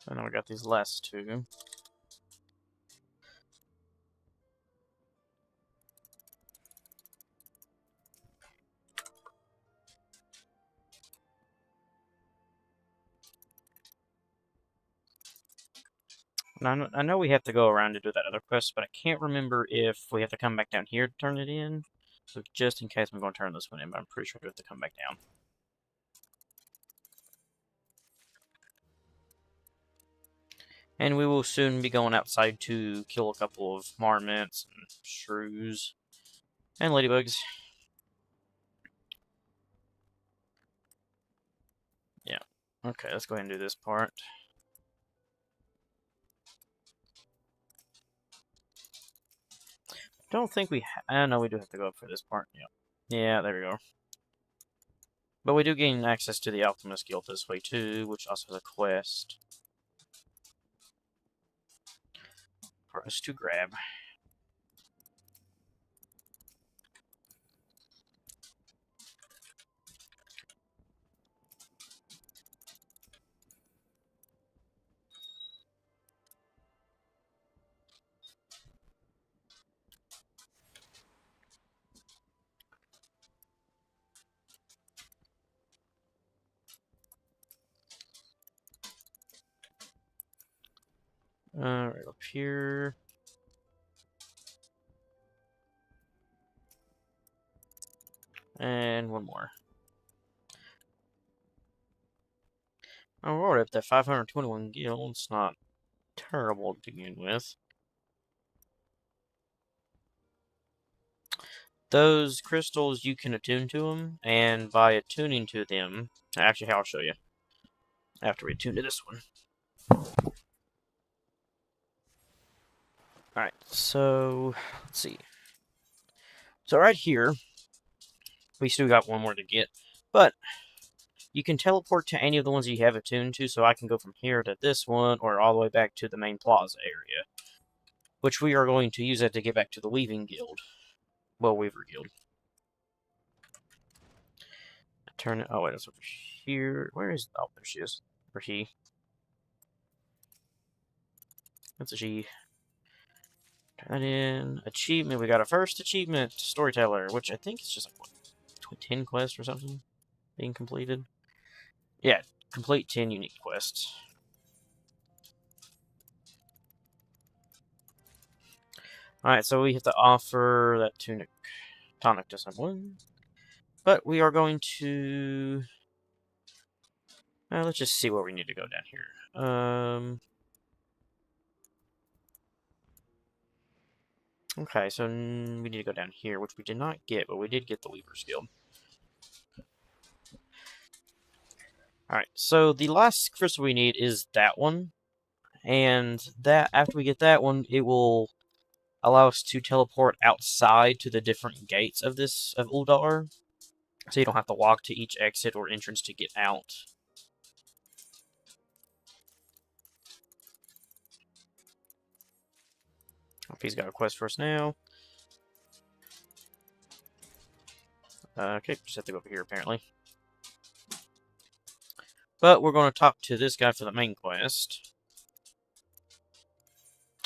Speaker 1: And then we got these last 2. Now, I know we have to go around to do that other quest, but I can't remember if we have to come back down here to turn it in. So just in case I'm going to turn this one in, but I'm pretty sure we have to come back down. And we will soon be going outside to kill a couple of marmots and shrews and ladybugs. Yeah. Okay, let's go ahead and do this part. Don't think we... I know we do have to go up for this part. Yeah. Yeah, there we go. But we do gain access to the Alchemist Guild this way too, which also has a quest for us to grab. Right up here. And one more. Oh, we're already up to 521 gil. It's not terrible to begin with. Those crystals, you can attune to them, and by attuning to them... Actually, I'll show you. After we attune to this one. Alright, so... Let's see. So right here, we still got one more to get, but you can teleport to any of the ones you have attuned to, so I can go from here to this one, or all the way back to the main plaza area, which we are going to use that to get back to the Weaving Guild. Well, Weaver Guild. Turn it... Oh, wait, it's over here. Where is... Oh, there she is. Or he. That's a she. Turn that in. Achievement. We got our first achievement. Storyteller, which I think is just like, what, 10 quests or something being completed? Yeah, complete 10 unique quests. Alright, so we have to offer that tonic to someone. But we are going to... let's just see where we need to go down here. Okay, so we need to go down here, which we did not get, but we did get the Weaver's Guild. Alright, so the last crystal we need is that one. And that after we get that one, it will allow us to teleport outside to the different gates of Uldar. So you don't have to walk to each exit or entrance to get out. Hope he's got a quest for us now. Okay, just have to go over here apparently. But we're going to talk to this guy for the main quest.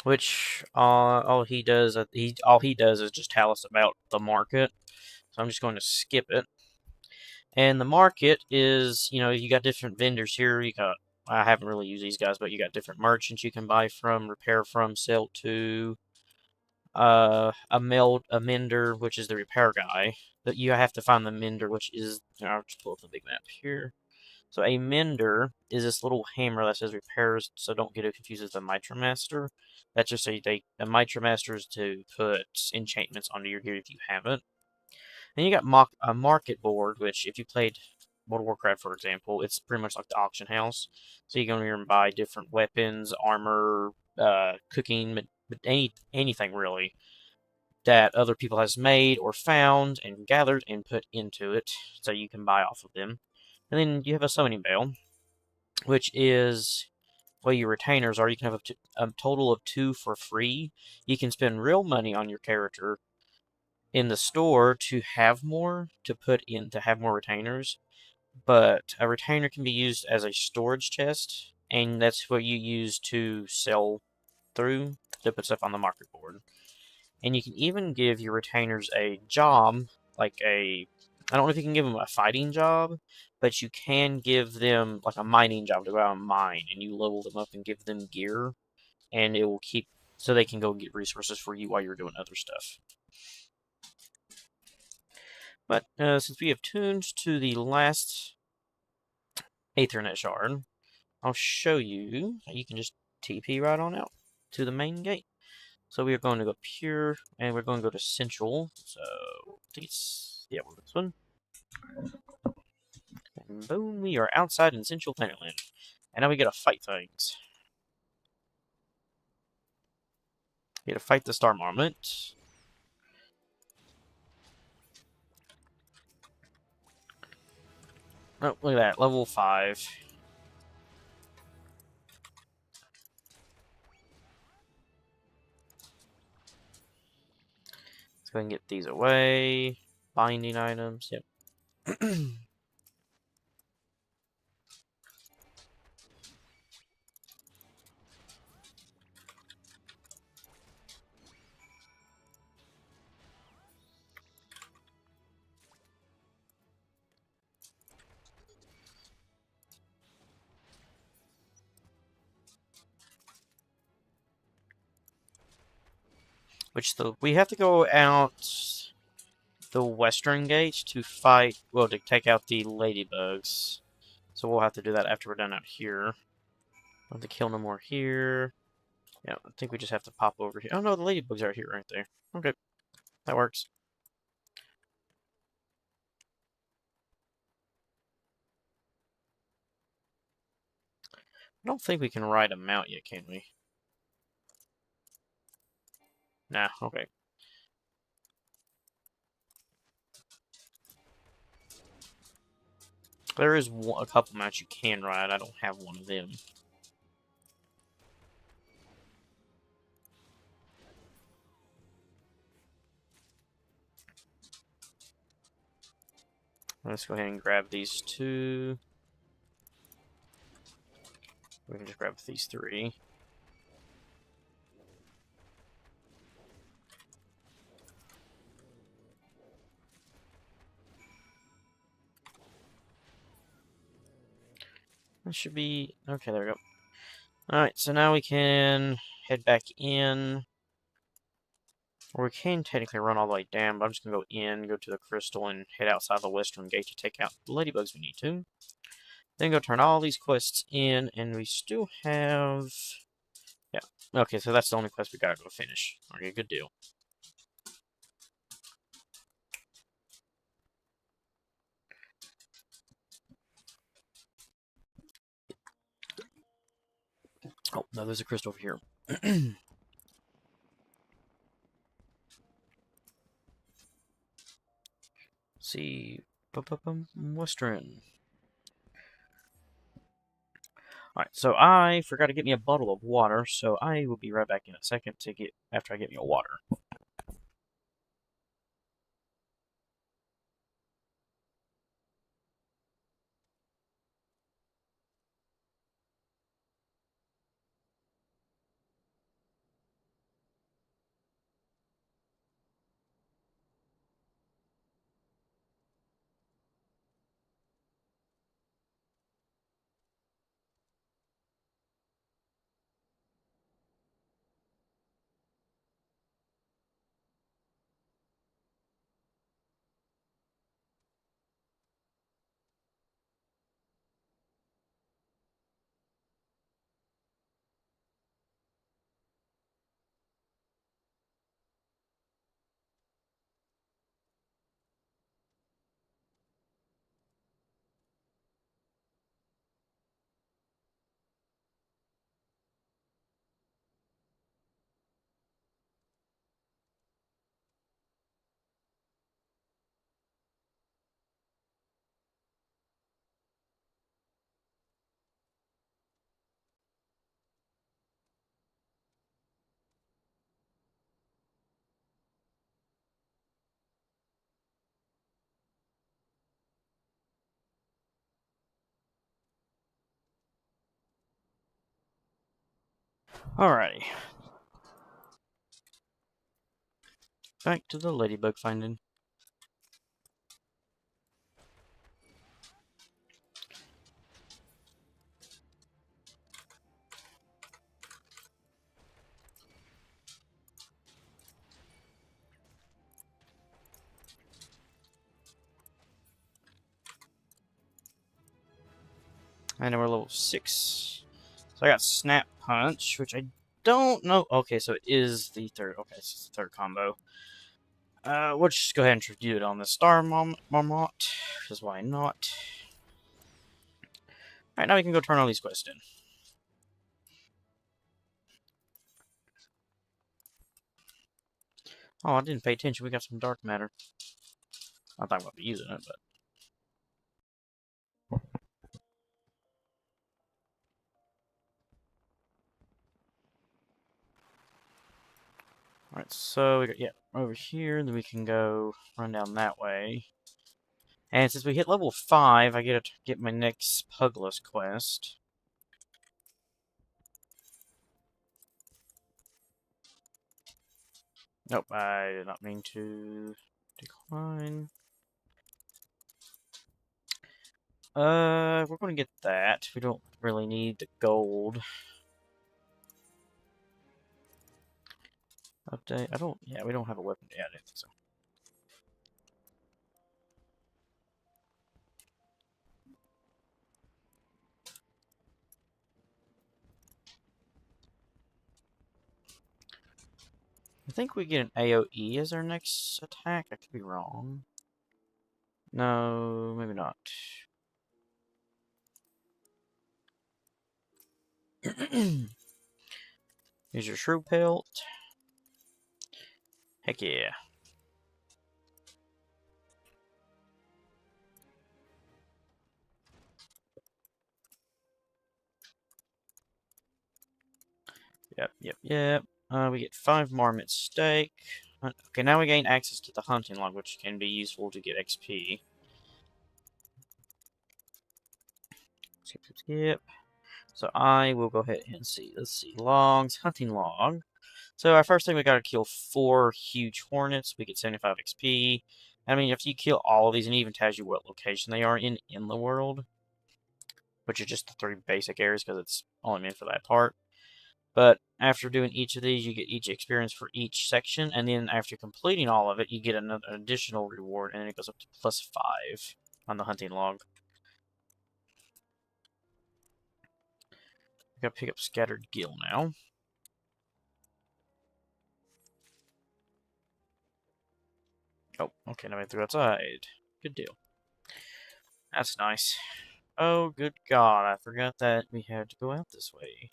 Speaker 1: which all he does is just tell us about the market. So I'm just going to skip it. And the market is, you got different vendors here. I haven't really used these guys, but you got different merchants you can buy from, repair from, sell to. A mender, which is the repair guy. But you have to find the mender, which is, I'll just pull up the big map here. So a mender is this little hammer that says repairs, so don't get it confused with a Mitra Master. That's just a Mitra Master is to put enchantments onto your gear if you haven't. Then you got a market board, which if you played World of Warcraft, for example, it's pretty much like the auction house. So you go in here and buy different weapons, armor, cooking, but anything really that other people has made or found and gathered and put into it, so you can buy off of them. And then you have a summoning bell, which is what your retainers are. You can have a total of 2 for free. You can spend real money on your character in the store to have more, to have more retainers. But a retainer can be used as a storage chest, and that's what you use to sell through to put stuff on the market board. And you can even give your retainers a job, I don't know if you can give them a fighting job, but you can give them like a mining job to go out and mine, and you level them up and give them gear, and it will keep, so they can go get resources for you while you're doing other stuff. But since we have tuned to the last Aethernet shard, I'll show you. You can just TP right on out to the main gate. So we are going to go pure, and we're going to go to central. So I think we'll go this one. And boom, we are outside in central Planetland. And now we gotta fight things. We gotta fight the Star Marmot. Oh, look at that, level 5. Let's go ahead and get these away. Binding items, yep. We have to go out the western gate to fight, well, to take out the ladybugs. So we'll have to do that after we're done out here. We'll have to kill no more here. Yeah, I think we just have to pop over here. Oh no, the ladybugs are here right there. Okay, that works. I don't think we can ride them out yet, can we? Nah, okay. There is a couple mounts you can ride. I don't have one of them. Let's go ahead and grab these 2. We can just grab these 3. That should be... Okay, there we go. Alright, so now we can head back in. Or we can technically run all the way down, but I'm just going to go in, go to the crystal, and head outside the western gate to take out the ladybugs we need to. Then go turn all these quests in, and we still have... Yeah, okay, so that's the only quest we gotta go finish. Okay, good deal. Oh, no, there's a crystal over here. See, western. Alright, so I forgot to get me a bottle of water, so I will be right back in a second after I get me a water. Alrighty. Back to the ladybug finding. And then we're level 6. So I got Snap Punch, which I don't know. Okay, so it is the third. Okay, so it's the third combo. We'll just go ahead and do it on the Star Marmot, because why not? Alright, now we can go turn all these quests in. Oh, I didn't pay attention. We got some dark matter. I thought about using it, but. Alright, so we got, yeah, over here, then we can go run down that way. And since we hit level 5, I get to get my next Pugless quest. Nope, I did not mean to decline. We're going to get that. We don't really need the gold. Update. Yeah, we don't have a weapon. Yeah, I didn't think so. I think we get an AoE as our next attack. I could be wrong. No, maybe not. Here's your Shrew Pelt. Heck yeah. Yep. We get 5 Marmot Steak. Okay, now we gain access to the hunting log, which can be useful to get XP. Skip. So I will go ahead and see. Let's see. Logs, hunting log. So our first thing, we gotta kill 4 huge hornets. We get 75 XP. I mean, if you kill all of these, and it even tells you what location they are in the world, which are just the 3 basic areas because it's only meant for that part. But after doing each of these, you get each experience for each section, and then after completing all of it, you get an additional reward, and it goes up to +5 on the hunting log. I gotta pick up Scattered Gill now. Oh, okay, now we have to go outside. Good deal. That's nice. Oh, good God, I forgot that we had to go out this way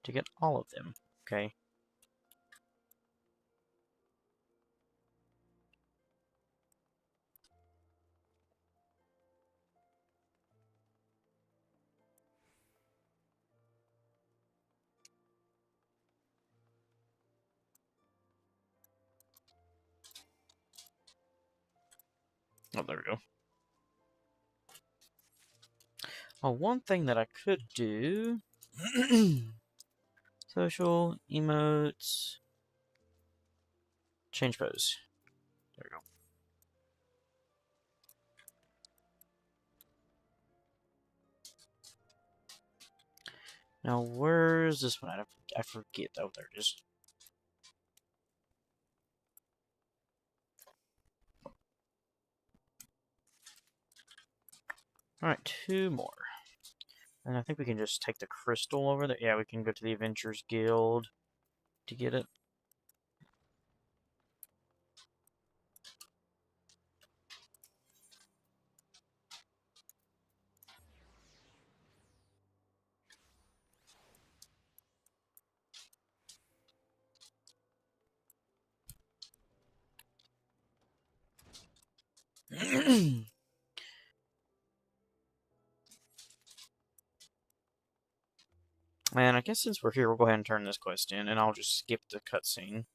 Speaker 1: to get all of them. Okay. Oh, there we go. Oh, one thing that I could do... Social, emotes... Change pose. There we go. Now, where's this one? I forget. Oh, there it is. Alright, 2 more. And I think we can just take the crystal over there. Yeah, we can go to the Adventurers Guild to get it. And I guess since we're here, we'll go ahead and turn this quest in, and I'll just skip the cutscene.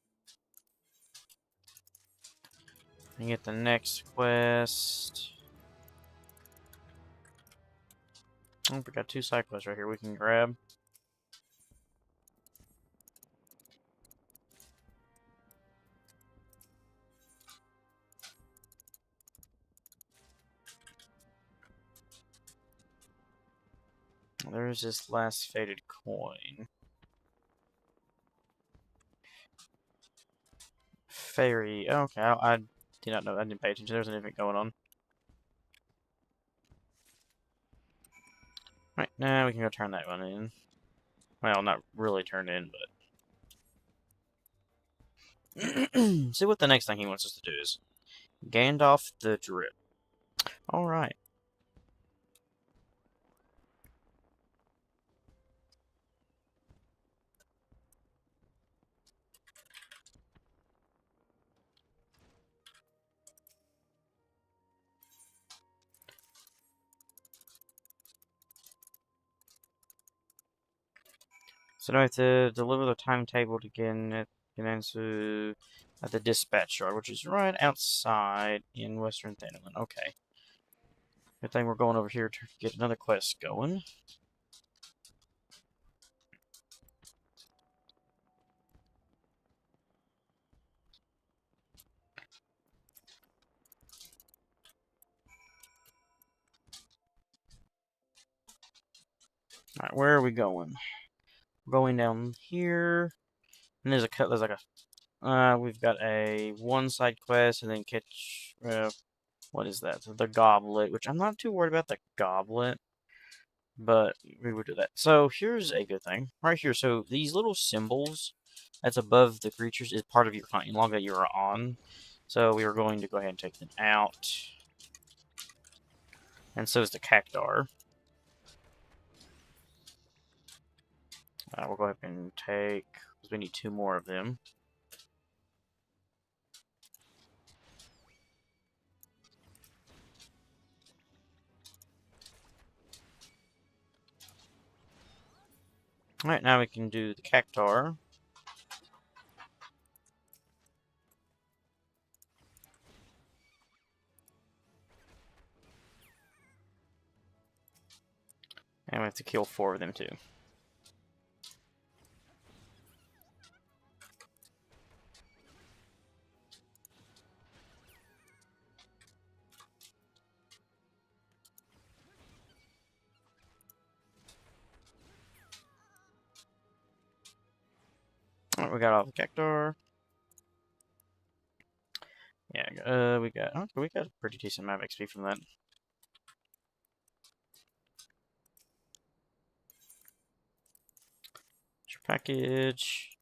Speaker 1: And get the next quest. Oh, we got 2 side quests right here we can grab. There's this last faded coin. Fairy. Oh, okay, I did not know. I didn't pay attention. There's an event going on. Right, now we can go turn that one in. Well, not really turn in, but... See what the next thing he wants us to do is. Gandalf the Drip. Alright. So now I have to deliver the timetable to Ganansu at the dispatch yard, which is right outside in Western Thanalan. Okay. Good thing we're going over here to get another quest going. Alright, where are we going? We're going down here. And there's like a we've got a one side quest and then catch what is that? So the goblet, which I'm not too worried about the goblet, but we would do that. So here's a good thing. Right here, so these little symbols that's above the creatures is part of your hunting log that you're on. So we are going to go ahead and take them out. And so is the cactar. We'll go ahead and take, because we need 2 more of them. Alright, now we can do the cactar. And we have to kill 4 of them too. Alright, we got all the cactar. Yeah, we got a pretty decent amount of XP from that. Your package.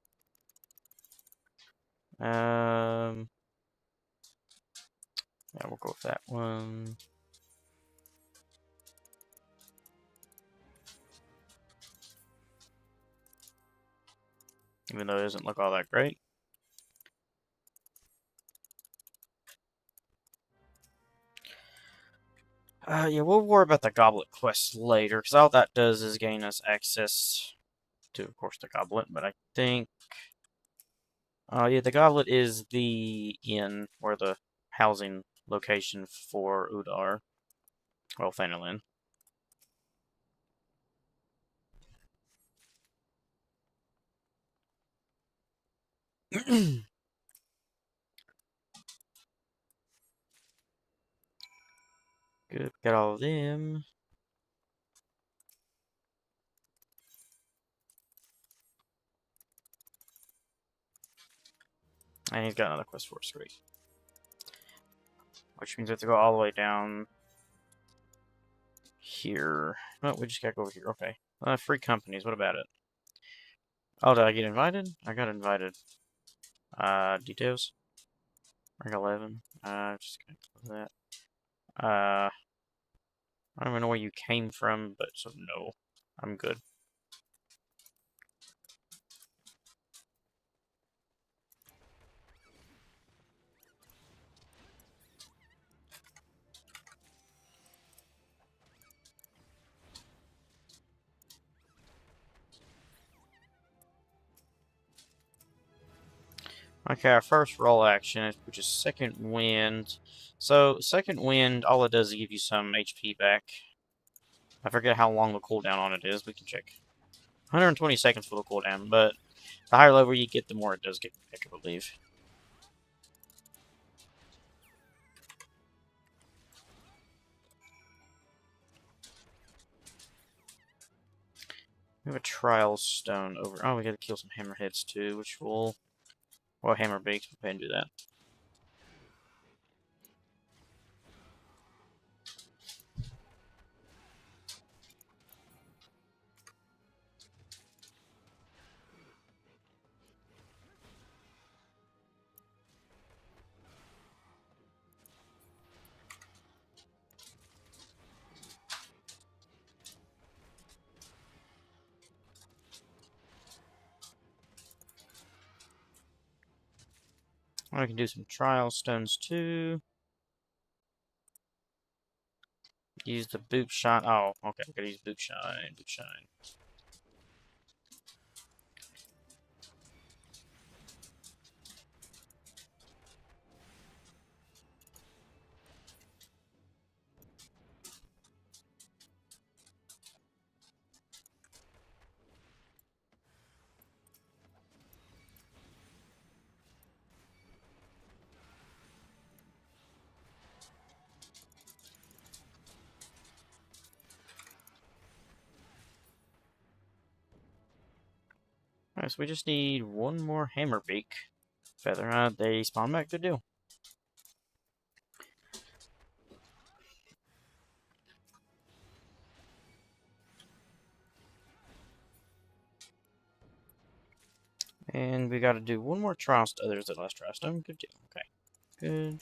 Speaker 1: Yeah, we'll go with that one. Even though it doesn't look all that great. Yeah, we'll worry about the goblet quest later, because all that does is gain us access to, of course, the goblet, but I think... yeah, the goblet is the inn, or the housing location for Udar. Well, Thanalan. Good, got all of them. And he's got another quest for us, great. Which means we have to go all the way down here. Oh, we just gotta go over here, okay. Free companies, what about it? Oh, did I get invited? I got invited. Details? Rank 11. Just gonna close that. I don't even know where you came from, but so no. I'm good. Okay, our first roll action, which is Second Wind. So, Second Wind, all it does is give you some HP back. I forget how long the cooldown on it is. We can check. 120 seconds for the cooldown, but the higher level you get, the more it does get back, I believe. We have a trial stone over. Oh, we gotta kill some hammerheads too, which will. Well, hammer beaks. We'll go ahead and do that. I can do some trial stones too. Use the boot shine. Oh, okay. I gotta use boot shine. Boot shine. Alright, so we just need one more hammer beak feather. They spawn back. Good deal. And we gotta do one more trial stone. Oh, there's the last trial stone. Good deal. Okay. Good.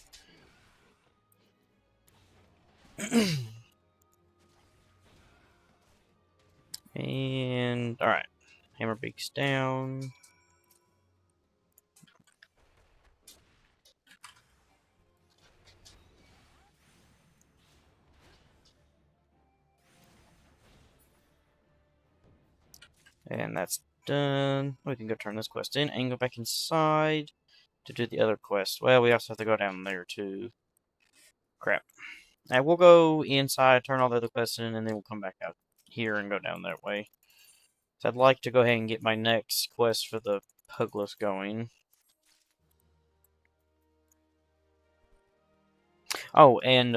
Speaker 1: And alright. Hammer beaks down. And that's done. We can go turn this quest in and go back inside to do the other quest. Well, we also have to go down there too. Crap. And we'll go inside, turn all the other quests in, and then we'll come back out here and go down that way. So I'd like to go ahead and get my next quest for the Pugless going. Oh, and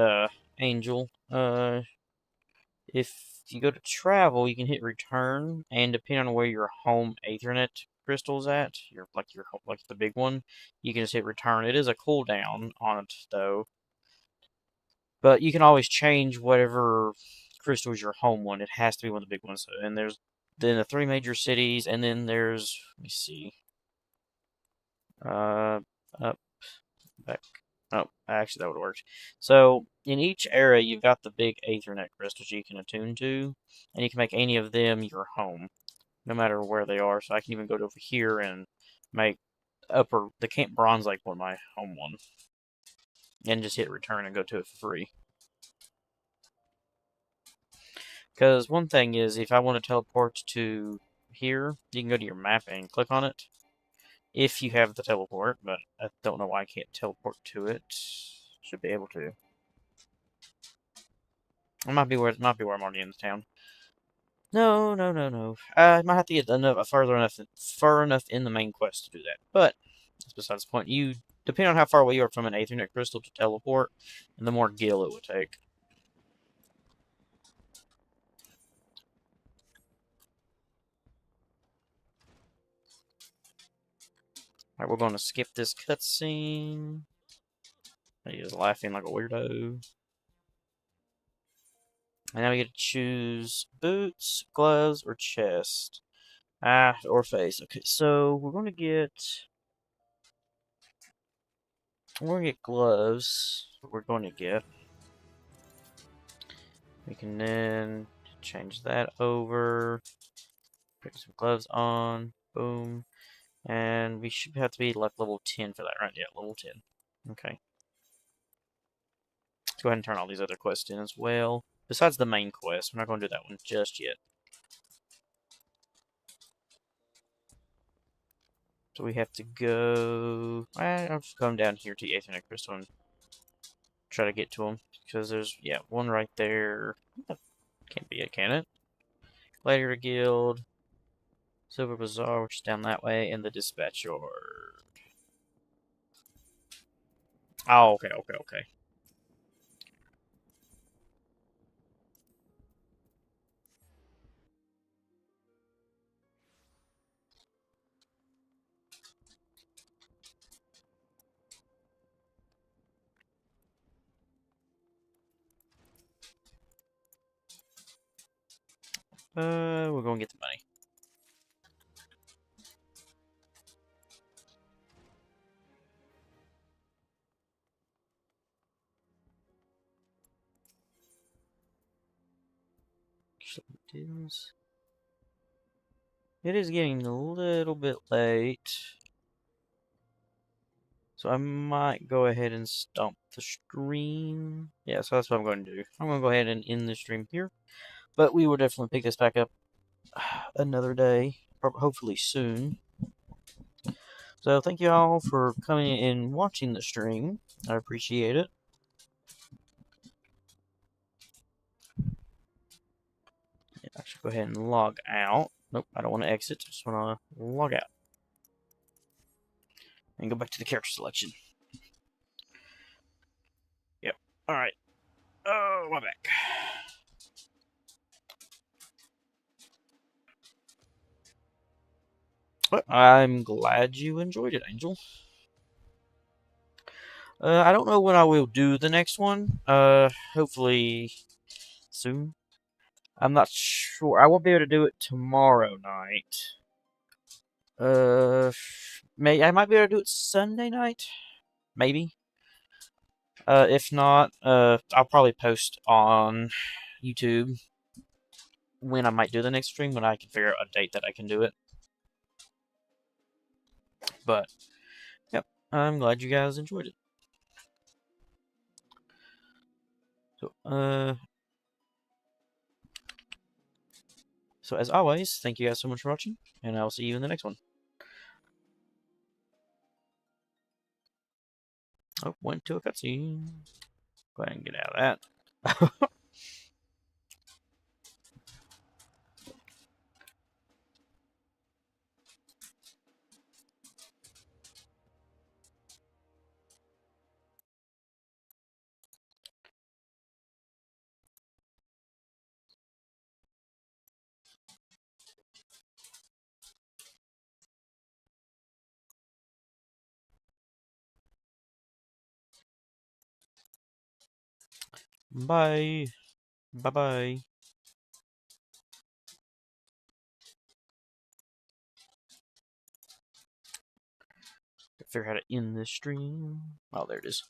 Speaker 1: Angel, if you go to travel, you can hit return, and depending on where your home Aethernet crystal's at, like the big one, you can just hit return. It is a cooldown on it though, but you can always change whatever crystal is your home one. It has to be one of the big ones. And there's then the 3 major cities, and then there's, let me see, up, back. Oh, actually, that would have worked. So, in each area, you've got the big Aethernet crystals you can attune to, and you can make any of them your home, no matter where they are. So, I can even go over here and make the Camp Bronze Lake one my home one, and just hit return and go to it for free. Because one thing is, if I want to teleport to here, you can go to your map and click on it, if you have the teleport, but I don't know why I can't teleport to it. Should be able to. It might be where I'm already in the town. No, no, no, no. I might have to get far enough in the main quest to do that. But that's besides the point. You depending on how far away you are from an Aethernet crystal to teleport, and the more gil it would take. Alright, we're going to skip this cutscene. He is laughing like a weirdo. And now we get to choose boots, gloves, or chest. Or face. Okay, so we're going to get gloves. We're going to get. We can then change that over. Put some gloves on. Boom. And we should have to be like level 10 for that, right? Yeah, level 10. Okay. Let's go ahead and turn all these other quests in as well. Besides the main quest, we're not going to do that one just yet. So we have to go. I'll just come down here to the Aethernet Crystal and try to get to them. Because there's, yeah, one right there. Can't be it, can it? Gladiator Guild, Silver Bazaar, which is down that way, and the Dispatch Yard. Oh, okay, okay, okay. We're going to get the money. It is getting a little bit late. So I might go ahead and stop the stream. Yeah, so that's what I'm going to do. I'm going to go ahead and end the stream here. But we will definitely pick this back up another day, hopefully soon. So thank you all for coming and watching the stream. I appreciate it. I should go ahead and log out. Nope, I don't want to exit. I just want to log out. And go back to the character selection. Yep. Alright. Oh, my back. But I'm glad you enjoyed it, Angel. I don't know when I will do the next one. Hopefully soon. I'm not sure. I won't be able to do it tomorrow night. I might be able to do it Sunday night. Maybe. If not, I'll probably post on YouTube when I might do the next stream, when I can figure out a date that I can do it. But, yep, I'm glad you guys enjoyed it. So as always, thank you guys so much for watching, and I'll see you in the next one. Oh, went to a cutscene. Go ahead and get out of that. Bye. Bye-bye. Figure out how to end this stream. Oh, there it is.